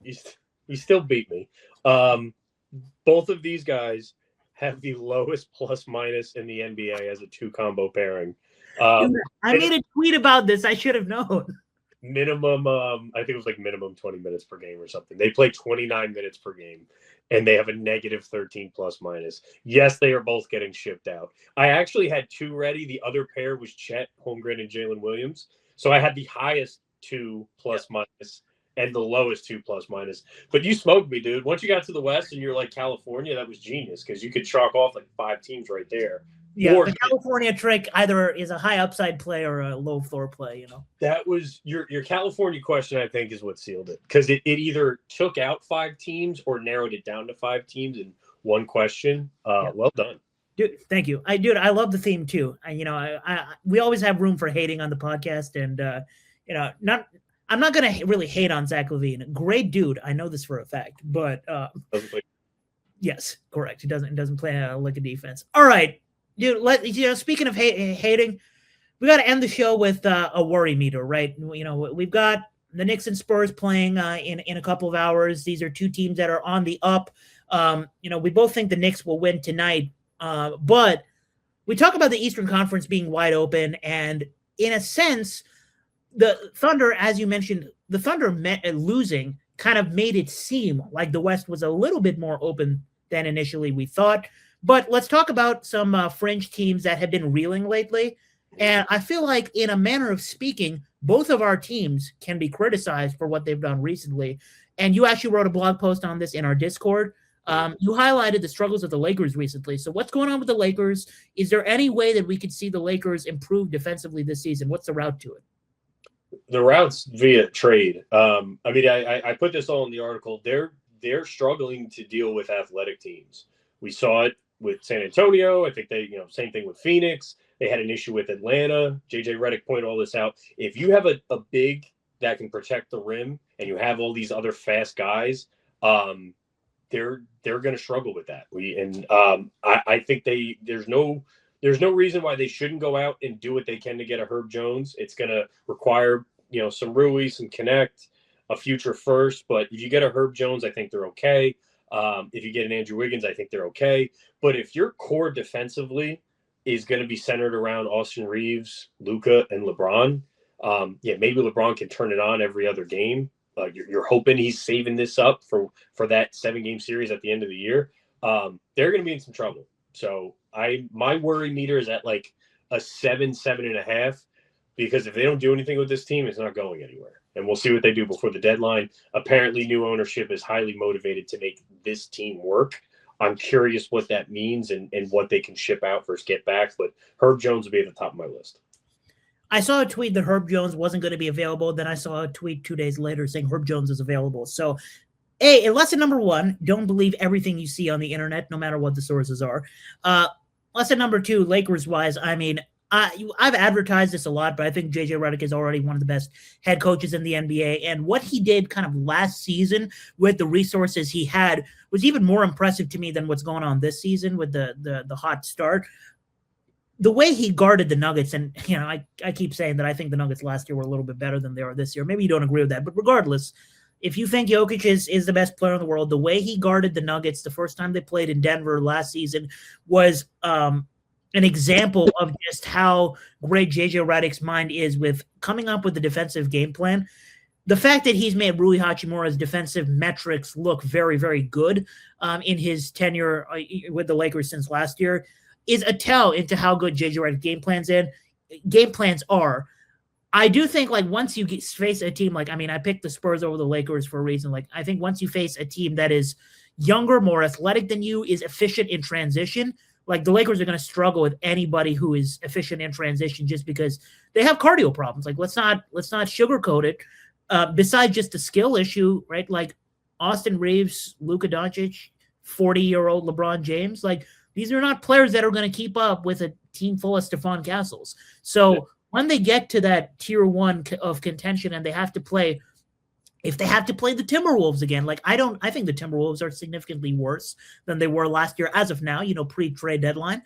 You still beat me. Both of these guys have the lowest plus minus in the NBA as a two combo pairing. I made a tweet about this. I should have known. Minimum, I think it was like minimum 20 minutes per game or something. They play 29 minutes per game, and they have a negative 13 plus minus. Yes, they are both getting shipped out. I actually had two ready. The other pair was Chet Holmgren and Jalen Williams. So I had the highest 2 plus minus and the lowest 2 plus minus. But you smoked me, dude. Once you got to the West and you're like California, that was genius because you could chalk off like 5 teams right there. Yeah, Or the California trick either is a high upside play or a low floor play, you know. that was your California question, I think, is what sealed it. Because it either took out 5 teams or narrowed it down to 5 teams in one question. Yeah. Well done. Dude, thank you. I love the theme too. We always have room for hating on the podcast, and I'm not gonna really hate on Zach LaVine. Great dude. I know this for a fact, but yes, correct. He doesn't play like a defense. All right, dude. Speaking of hating, we got to end the show with a worry meter, right? We've got the Knicks and Spurs playing in a couple of hours. These are two teams that are on the up. We both think the Knicks will win tonight. But we talk about the Eastern Conference being wide open, and in a sense, the Thunder, as you mentioned, the Thunder losing kind of made it seem like the West was a little bit more open than initially we thought. But let's talk about some fringe teams that have been reeling lately. And I feel like, in a manner of speaking, both of our teams can be criticized for what they've done recently. And you actually wrote a blog post on this in our Discord. You highlighted the struggles of the Lakers recently. So what's going on with the Lakers? Is there any way that we could see the Lakers improve defensively this season? What's the route to it? The route's via trade. I put this all in the article. They're struggling to deal with athletic teams. We saw it with San Antonio. I think same thing with Phoenix. They had an issue with Atlanta. JJ Redick pointed all this out. If you have a big that can protect the rim and you have all these other fast guys, they're going to struggle with that. I think there's no reason why they shouldn't go out and do what they can to get a Herb Jones. It's going to require some Rui, some Connect, a future first. But if you get a Herb Jones, I think they're okay. If you get an Andrew Wiggins, I think they're okay. But if your core defensively is going to be centered around Austin Reeves, Luka, and LeBron, maybe LeBron can turn it on every other game. You're hoping he's saving this up for that 7-game series at the end of the year. They're going to be in some trouble. So my worry meter is at like a 7.5, because if they don't do anything with this team, it's not going anywhere. And we'll see what they do before the deadline. Apparently, new ownership is highly motivated to make this team work. I'm curious what that means and what they can ship out versus get back. But Herb Jones will be at the top of my list. I saw a tweet that Herb Jones wasn't going to be available. Then I saw a tweet 2 days later saying Herb Jones is available. So, lesson number 1, don't believe everything you see on the internet, no matter what the sources are. Lesson number 2, Lakers-wise, I've advertised this a lot, but I think JJ Redick is already one of the best head coaches in the NBA. And what he did kind of last season with the resources he had was even more impressive to me than what's going on this season with the hot start. The way he guarded the Nuggets, and I keep saying that I think the Nuggets last year were a little bit better than they are this year. Maybe you don't agree with that, but regardless, if you think Jokic is the best player in the world, the way he guarded the Nuggets the first time they played in Denver last season was an example of just how great JJ Redick's mind is with coming up with the defensive game plan. The fact that he's made Rui Hachimura's defensive metrics look very, very good in his tenure with the Lakers since last year is a tell into how good JJ Redick game plans are. I do think, like, once you face a team like, I picked the Spurs over the Lakers for a reason. Like, I think once you face a team that is younger, more athletic than you, is efficient in transition, like, the Lakers are going to struggle with anybody who is efficient in transition just because they have cardio problems. Like, let's not sugarcoat it. Besides just the skill issue, right? Like, Austin Reeves, Luka Doncic, 40-year-old LeBron James, like, these are not players that are going to keep up with a team full of Stephon Castles. So when they get to that tier 1 of contention and they have to play, if they have to play the Timberwolves again, like, I think the Timberwolves are significantly worse than they were last year as of now, pre-trade deadline.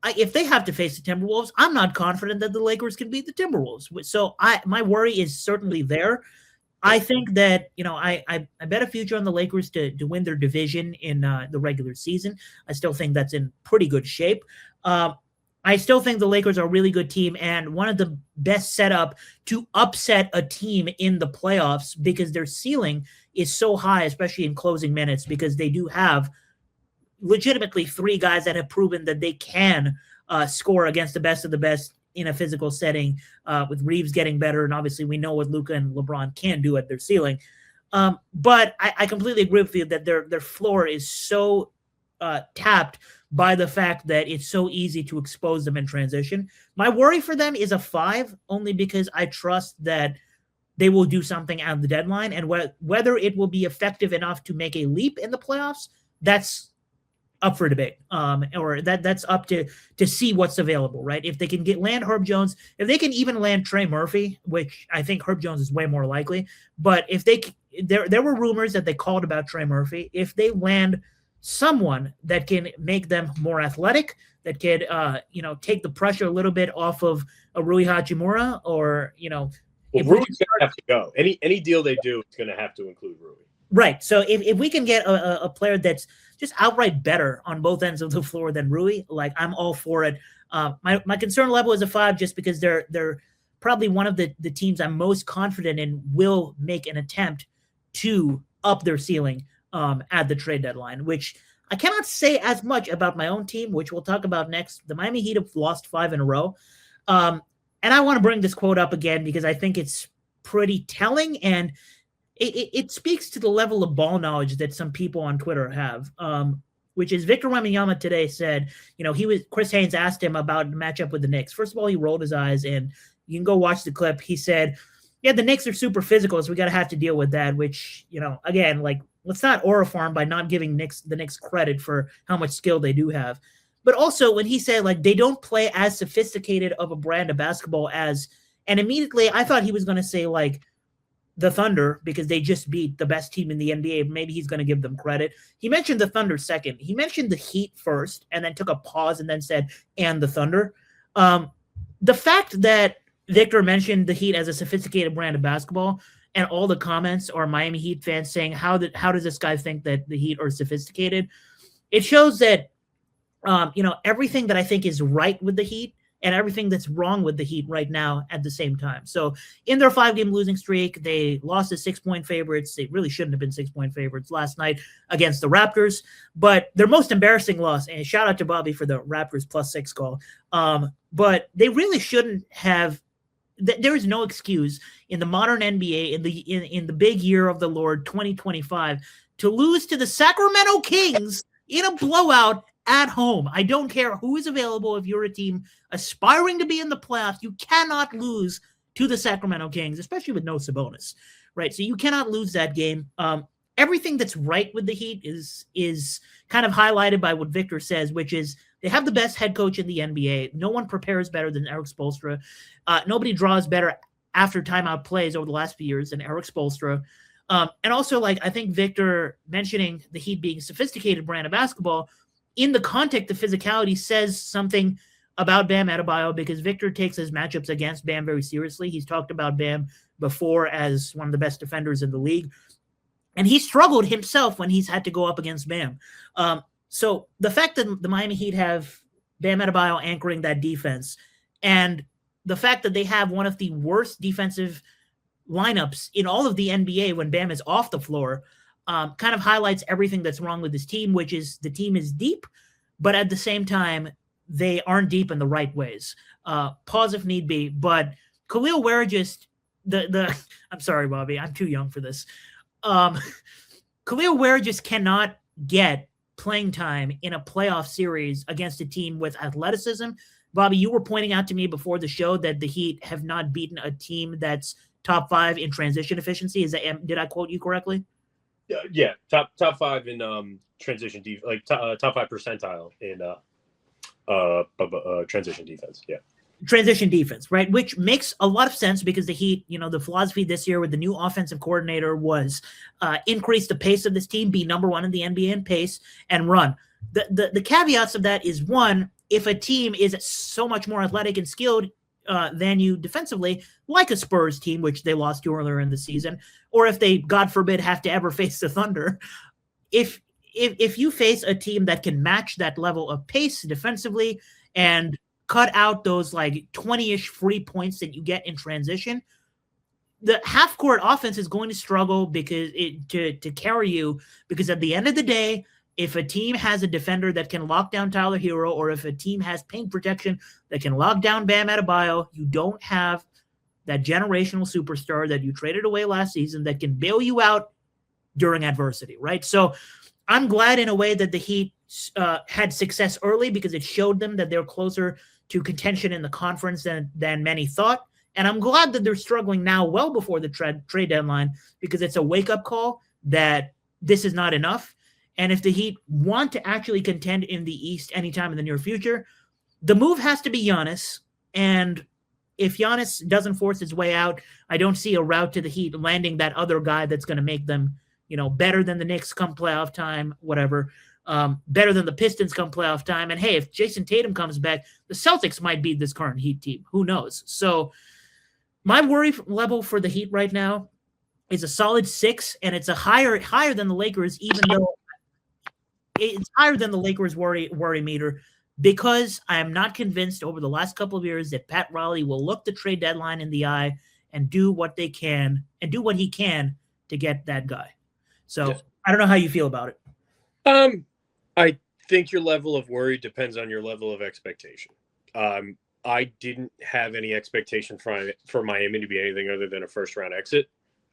If they have to face the Timberwolves, I'm not confident that the Lakers can beat the Timberwolves. So my worry is certainly there. I think that, I bet a future on the Lakers to win their division in the regular season. I still think that's in pretty good shape. I still think the Lakers are a really good team and one of the best setup to upset a team in the playoffs because their ceiling is so high, especially in closing minutes, because they do have legitimately 3 guys that have proven that they can score against the best of the best in a physical setting, with Reeves getting better. And obviously we know what Luka and LeBron can do at their ceiling. But I completely agree with you that their floor is so tapped by the fact that it's so easy to expose them in transition. My worry for them is a 5, only because I trust that they will do something at the deadline, and whether it will be effective enough to make a leap in the playoffs, that's up for debate. Or that's up to see what's available, right? If they can land Herb Jones, if they can even land Trey Murphy, which I think Herb Jones is way more likely, but if there were rumors that they called about Trey Murphy. If they land someone that can make them more athletic, that could take the pressure a little bit off of a Rui Hachimura, or well, Rui's going to have to go. Any deal they do is going to have to include Rui. Right. So if we can get a player that's just outright better on both ends of the floor than Rui, like, I'm all for it. My concern level is a 5, just because they're probably one of the teams I'm most confident in will make an attempt to up their ceiling at the trade deadline, which I cannot say as much about my own team, which we'll talk about next. The Miami Heat have lost 5 in a row. And I want to bring this quote up again because I think it's pretty telling, and it speaks to the level of ball knowledge that some people on Twitter have, which is Victor Wembanyama today said, Chris Haynes asked him about the matchup with the Knicks. First of all, he rolled his eyes, and you can go watch the clip. He said, yeah, the Knicks are super physical, so we got to have to deal with that, which, again, like, let's not aura farm by not giving the Knicks credit for how much skill they do have. But also when he said, like, they don't play as sophisticated of a brand of basketball as, and immediately I thought he was going to say, like, the Thunder, because they just beat the best team in the NBA. Maybe he's going to give them credit. He mentioned the Thunder second. He mentioned the Heat first, and then took a pause and then said, and the Thunder. The fact that Victor mentioned the Heat as a sophisticated brand of basketball, and all the comments are Miami Heat fans saying, how does this guy think that the Heat are sophisticated? It shows that, everything that I think is right with the Heat and everything that's wrong with the Heat right now at the same time. So in their 5-game losing streak, they lost as 6-point favorites. They really shouldn't have been 6-point favorites last night against the Raptors, but their most embarrassing loss, and shout out to Bobby for the Raptors +6 call. But they really shouldn't have. There is no excuse in the modern NBA, in the big year of the Lord 2025, to lose to the Sacramento Kings in a blowout at home. I don't care who is available. If you're a team aspiring to be in the playoffs, you cannot lose to the Sacramento Kings, especially with no Sabonis, right? So you cannot lose that game. Everything that's right with the Heat is kind of highlighted by what Victor says, which is they have the best head coach in the NBA. No one prepares better than Erik Spoelstra. Nobody draws better after timeout plays over the last few years than Erik Spoelstra. And also, like, I think Victor mentioning the Heat being a sophisticated brand of basketball in the context of physicality says something about Bam Adebayo, because Victor takes his matchups against Bam very seriously. He's talked about Bam before as one of the best defenders in the league, and he struggled himself when he's had to go up against Bam. So the fact that the Miami Heat have Bam Adebayo anchoring that defense, and the fact that they have one of the worst defensive lineups in all of the NBA when Bam is off the floor, kind of highlights everything that's wrong with this team, which is the team is deep, but at the same time, they aren't deep in the right ways. Pause if need be, but Khalil Ware just, I'm sorry, Bobby, I'm too young for this. Khalil Ware just cannot get playing time in a playoff series against a team with athleticism. Bobby, you were pointing out to me before the show that the Heat have not beaten a team that's top 5 in transition efficiency. Did I quote you correctly? Yeah, top 5 in transition like top 5 percentile in transition defense. Yeah, transition defense, right? Which makes a lot of sense because the Heat, the philosophy this year with the new offensive coordinator was increase the pace of this team, be number 1 in the NBA in pace, and run. The caveats of that is, one, if a team is so much more athletic and skilled than you defensively, like a Spurs team, which they lost to earlier in the season, or if they, God forbid, have to ever face the Thunder, if you face a team that can match that level of pace defensively and cut out those like 20-ish free points that you get in transition, the half-court offense is going to struggle because to carry you, because at the end of the day, if a team has a defender that can lock down Tyler Hero, or if a team has paint protection that can lock down Bam Adebayo, you don't have that generational superstar that you traded away last season that can bail you out during adversity, right? So I'm glad in a way that the Heat had success early because it showed them that they're closer to contention in the conference than many thought. And I'm glad that they're struggling now well before the trade deadline because it's a wake-up call that this is not enough. And if the Heat want to actually contend in the East anytime in the near future, the move has to be Giannis. And if Giannis doesn't force his way out, I don't see a route to the Heat landing that other guy that's going to make them, better than the Knicks come playoff time, whatever. Better than the Pistons come playoff time. And hey, if Jason Tatum comes back, the Celtics might beat this current Heat team. Who knows? So my worry level for the Heat right now is a solid 6, and it's a higher than the Lakers, even though it's higher than the Lakers worry meter, because I am not convinced over the last couple of years that Pat Riley will look the trade deadline in the eye and do what he can to get that guy. So yeah. I don't know how you feel about it. I think your level of worry depends on your level of expectation. I didn't have any expectation for Miami to be anything other than a first-round exit,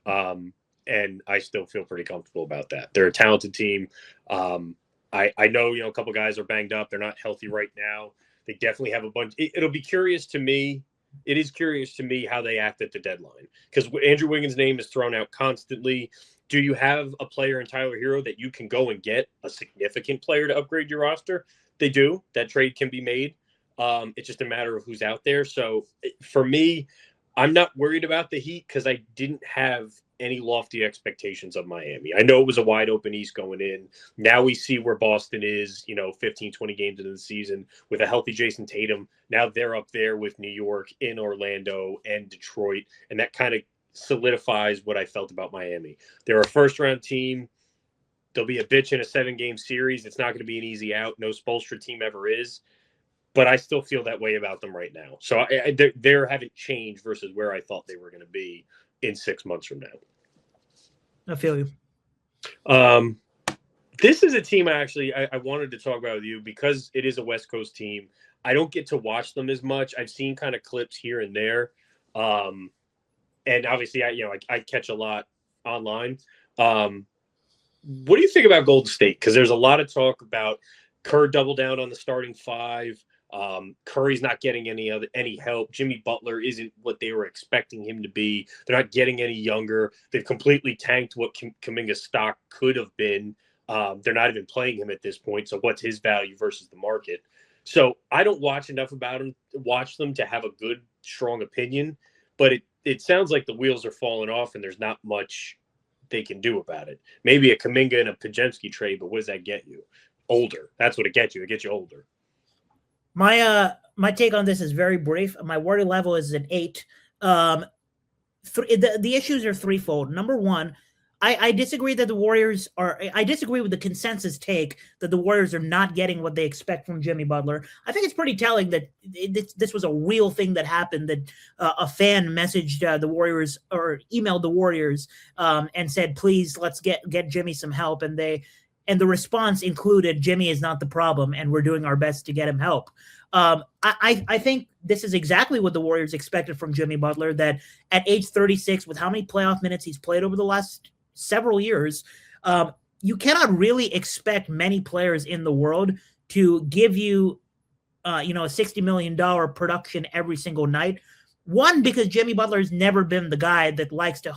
and I still feel pretty comfortable about that. They're a talented team. I know, a couple guys are banged up. They're not healthy right now. They definitely have a bunch. It'll be curious to me. It is curious to me how they act at the deadline, because Andrew Wiggins' name is thrown out constantly. Do you have a player in Tyler Hero that you can go and get a significant player to upgrade your roster? They do. That trade can be made. It's just a matter of who's out there. So for me, I'm not worried about the Heat because I didn't have any lofty expectations of Miami. I know it was a wide open East going in. Now we see where Boston is, 15, 20 games into the season with a healthy Jason Tatum. Now they're up there with New York, in Orlando, and Detroit. And that kind of solidifies what I felt about Miami. They're a first-round team. They'll be a bitch in a 7-game series. It's not going to be an easy out. No Spoelstra team ever is. But I still feel that way about them right now. So they haven't changed versus where I thought they were going to be in 6 months from now. I feel you. This is a team I wanted to talk about with you because it is a West Coast team. I don't get to watch them as much. I've seen kind of clips here and there. And obviously, I catch a lot online. What do you think about Golden State? Because there's a lot of talk about Kerr double down on the starting 5. Curry's not getting any help. Jimmy Butler isn't what they were expecting him to be. They're not getting any younger. They've completely tanked what Kuminga's stock could have been. They're not even playing him at this point. So what's his value versus the market? So I don't watch enough watch them to have a good, strong opinion. But it sounds like the wheels are falling off and there's not much they can do about it. Maybe a Kuminga and a Podziemski trade, but what does that get you? Older. That's what it gets you. It gets you older. My take on this is very brief. My worry level is an 8. The issues are threefold. Number one, I disagree that the Warriors are. I disagree with the consensus take that the Warriors are not getting what they expect from Jimmy Butler. I think it's pretty telling that this was a real thing that happened. That a fan messaged the Warriors or emailed the Warriors and said, "Please, let's get Jimmy some help." And the response included, Jimmy is not the problem, and we're doing our best to get him help. I think this is exactly what the Warriors expected from Jimmy Butler, that at age 36, with how many playoff minutes he's played over the last several years, you cannot really expect many players in the world to give you, a $60 million production every single night. One, because Jimmy Butler's never been the guy that likes to,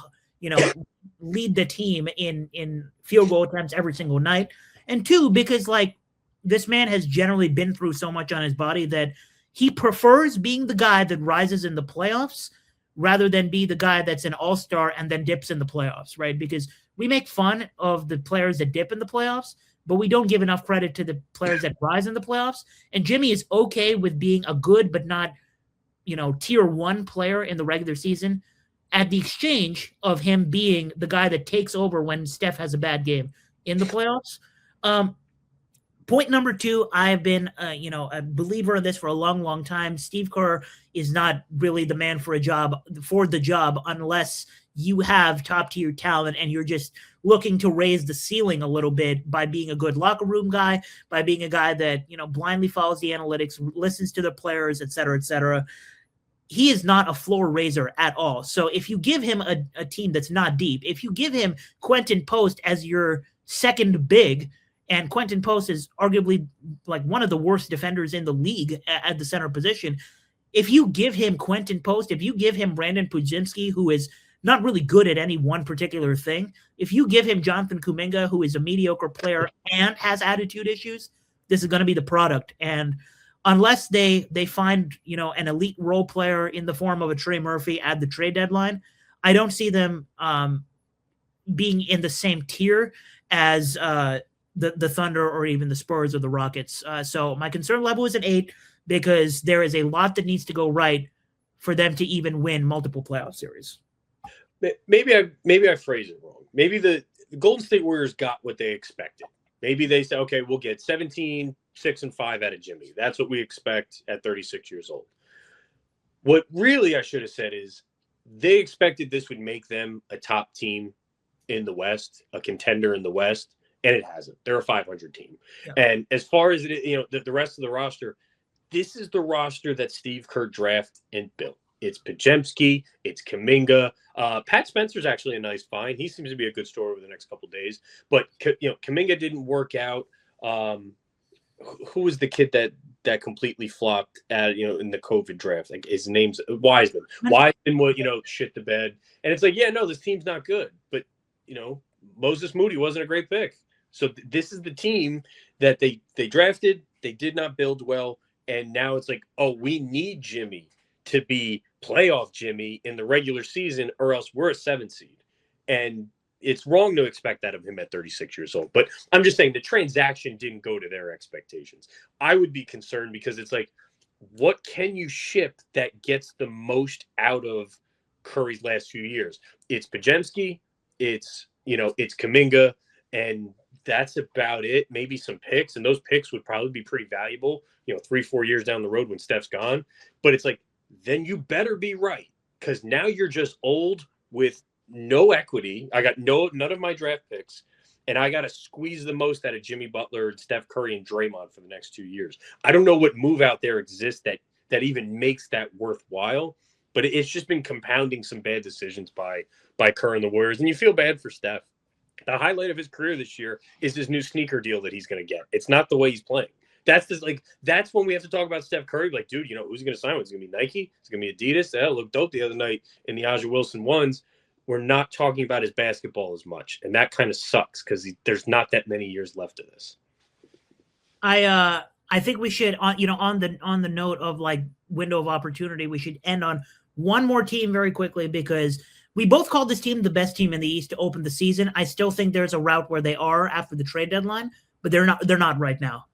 lead the team in field goal attempts every single night. And two, because this man has generally been through so much on his body that he prefers being the guy that rises in the playoffs rather than be the guy that's an all-star and then dips in the playoffs, right? Because we make fun of the players that dip in the playoffs, but we don't give enough credit to the players that rise in the playoffs. And Jimmy is okay with being a good but not, tier 1 player in the regular season, at the exchange of him being the guy that takes over when Steph has a bad game in the playoffs. Point number 2, I've been, a believer in this for a long, long time. Steve Kerr is not really the man for the job unless you have top tier talent and you're just looking to raise the ceiling a little bit by being a good locker room guy, by being a guy that, blindly follows the analytics, listens to the players, et cetera, et cetera. He is not a floor raiser at all. So if you give him a team that's not deep, if you give him Quentin Post as your second big, And Quentin Post is arguably like one of the worst defenders in the league at the center position. If you give him Quentin Post, if you give him Brandon Pudzianski, who is not really good at any one particular thing, if you give him Jonathan Kuminga, who is a mediocre player and has attitude issues, this is going to be the product. And unless they find, an elite role player in the form of a Trey Murphy at the trade deadline, I don't see them being in the same tier as the Thunder or even the Spurs or the Rockets. So my concern level is an 8 because there is a lot that needs to go right for them to even win multiple playoff series. Maybe I phrase it wrong. Maybe the Golden State Warriors got what they expected. Maybe they said, okay, we'll get 17, 6, and 5 out of Jimmy. That's what we expect at 36 years old. What really I should have said is they expected this would make them a top team in the West, a contender in the West, and it hasn't. They're a 500 team. Yeah. And as far as the rest of the roster, this is the roster that Steve Kerr drafted and built. It's Podziemski, it's Kuminga. Pat Spencer's actually a nice find. He seems to be a good story over the next couple of days. But Kuminga didn't work out. Who was the kid that completely flopped at in the COVID draft? Like his name's Wiseman. Wiseman would shit the bed, and it's like, yeah, no, this team's not good. But Moses Moody wasn't a great pick. So this is the team that they drafted. They did not build well, and now it's like, oh, we need Jimmy to be playoff Jimmy in the regular season, or else we're a 7 seed. And it's wrong to expect that of him at 36 years old. But I'm just saying the transaction didn't go to their expectations. I would be concerned because it's like, what can you ship that gets the most out of Curry's last few years? It's Podziemski, it's Kuminga, and that's about it. Maybe some picks, and those picks would probably be pretty valuable, 3-4 years down the road when Steph's gone. But it's like, then you better be right, because now you're just old with no equity. I got none of my draft picks, and I got to squeeze the most out of Jimmy Butler and Steph Curry and Draymond for the next 2 years. I don't know what move out there exists that even makes that worthwhile, but it's just been compounding some bad decisions by Kerr and the Warriors, and you feel bad for Steph. The highlight of his career this year is his new sneaker deal that he's going to get. It's not the way he's playing. That's when we have to talk about Steph Curry. Like, dude, who's he going to sign with? It's going to be Nike. It's going to be Adidas. That looked dope the other night in the Aja Wilson ones. We're not talking about his basketball as much, and that kind of sucks because there's not that many years left of this. I think we should on the note of like window of opportunity, we should end on one more team very quickly because we both called this team the best team in the East to open the season. I still think there's a route where they are after the trade deadline, but they're not right now.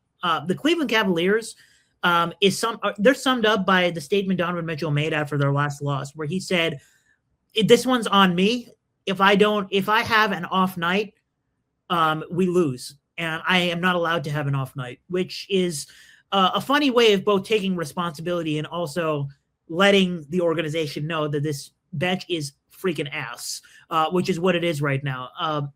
The Cleveland Cavaliers they're summed up by the statement Donovan Mitchell made after their last loss, where he said, "This one's on me. If I have an off night, we lose, and I am not allowed to have an off night," which is a funny way of both taking responsibility and also letting the organization know that this bench is freaking ass, which is what it is right now.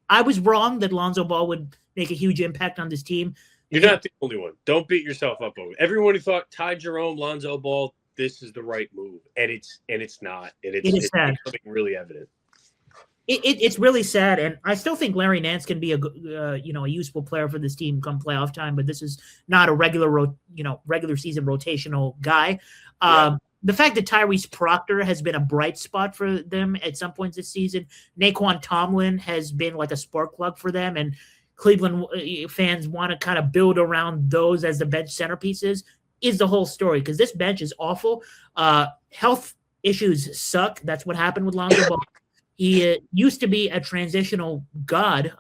I was wrong that Lonzo Ball would make a huge impact on this team. You're not the only one. Don't beat yourself up over it. Everyone who thought Ty Jerome, Lonzo Ball, this is the right move, and it's not. It's becoming really evident. It's really sad, and I still think Larry Nance can be a useful player for this team come playoff time. But this is not a regular season rotational guy. The fact that Tyrese Proctor has been a bright spot for them at some points this season, Naquan Tomlin has been like a spark plug for them, and Cleveland fans want to kind of build around those as the bench centerpieces is the whole story because this bench is awful. Health issues suck. That's what happened with Lonzo Ball. He used to be a transitional god,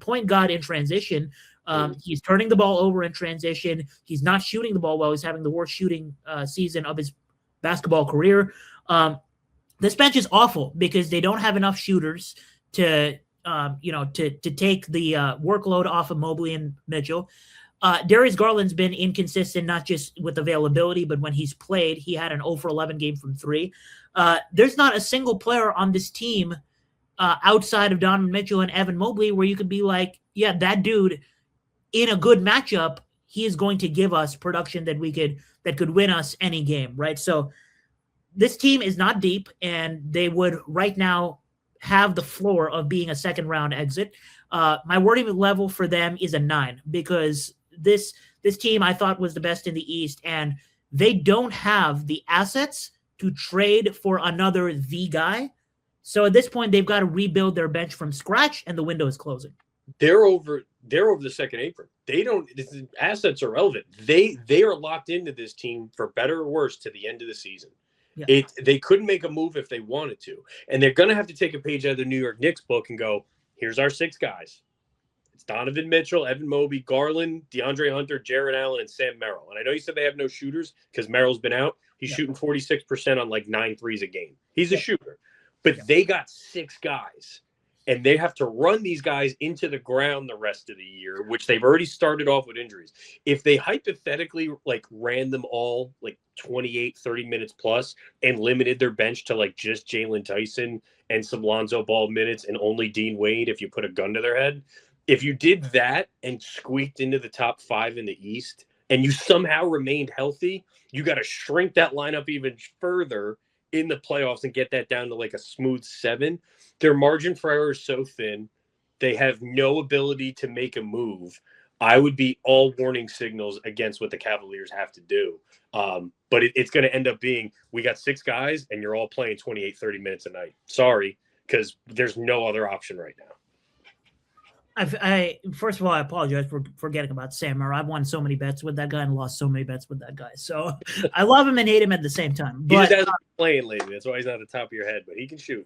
point guard in transition. He's turning the ball over in transition. He's not shooting the ball well. He's having the worst shooting season of his basketball career. This bench is awful because they don't have enough shooters to take the workload off of Mobley and Mitchell. Darius Garland's been inconsistent, not just with availability, but when he's played, he had an 0 for 11 game from 3. There's not a single player on this team outside of Donovan Mitchell and Evan Mobley where you could be like, yeah, that dude in a good matchup, he is going to give us production that could win us any game, right? So this team is not deep, and they would right now have the floor of being a second round exit. My worry level for them is a 9 because this team I thought was the best in the East, and they don't have the assets to trade for another the guy. So at this point, they've got to rebuild their bench from scratch, and the window is closing. They're over the second apron. They don't. Assets are relevant. They are locked into this team for better or worse to the end of the season. Yeah. They couldn't make a move if they wanted to, and they're going to have to take a page out of the New York Knicks book and go, here's our 6 guys. It's Donovan Mitchell, Evan Mobley, Garland, DeAndre Hunter, Jared Allen, and Sam Merrill. And I know you said they have no shooters because Merrill's been out. He's shooting 46% on like 9 threes a game. He's a shooter. But they got 6 guys, and they have to run these guys into the ground the rest of the year, which they've already started off with injuries. If they hypothetically like ran them all like 28, 30 minutes plus and limited their bench to like just Jalen Tyson and some Lonzo Ball minutes and only Dean Wade if you put a gun to their head, if you did that and squeaked into the top 5 in the East and you somehow remained healthy, you got to shrink that lineup even further in the playoffs and get that down to like a smooth 7. Their margin for error is so thin. They have no ability to make a move. I would be all warning signals against what the Cavaliers have to do. But it's going to end up being, we got 6 guys and you're all playing 28, 30 minutes a night. Sorry, because there's no other option right now. I first of all, I apologize for forgetting about Sam Merrill. I've won so many bets with that guy and lost so many bets with that guy. So I love him and hate him at the same time. But he just hasn't been playing lately. That's why he's not at the top of your head, but he can shoot.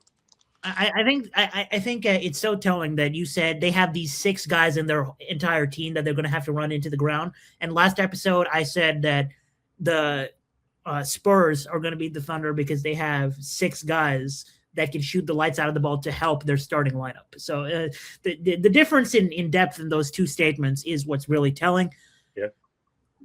I think it's so telling that you said they have these 6 guys in their entire team that they're going to have to run into the ground. And last episode, I said that the Spurs are going to beat the Thunder because they have 6 guys that can shoot the lights out of the ball to help their starting lineup. So the difference in depth in those 2 statements is what's really telling. Yeah.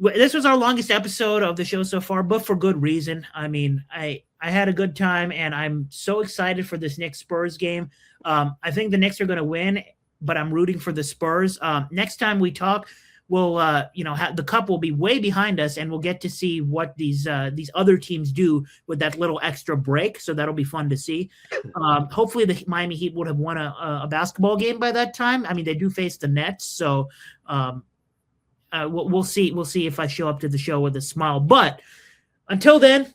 This was our longest episode of the show so far, but for good reason. I mean, I had a good time, and I'm so excited for this Knicks Spurs game. I think the Knicks are going to win, but I'm rooting for the Spurs. Next time we talk, we'll the cup will be way behind us, and we'll get to see what these other teams do with that little extra break. So that'll be fun to see. Hopefully, the Miami Heat would have won a basketball game by that time. I mean, they do face the Nets, so we'll see. We'll see if I show up to the show with a smile. But until then,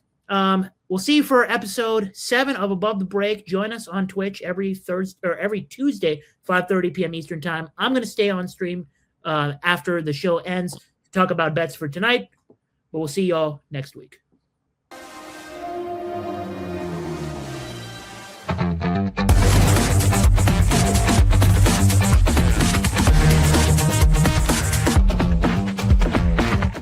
we'll see you for episode 7 of Above the Break. Join us on Twitch every Thursday or every Tuesday, 5:30 p.m. Eastern time. I'm going to stay on stream after the show ends to talk about bets for tonight. But we'll see y'all next week.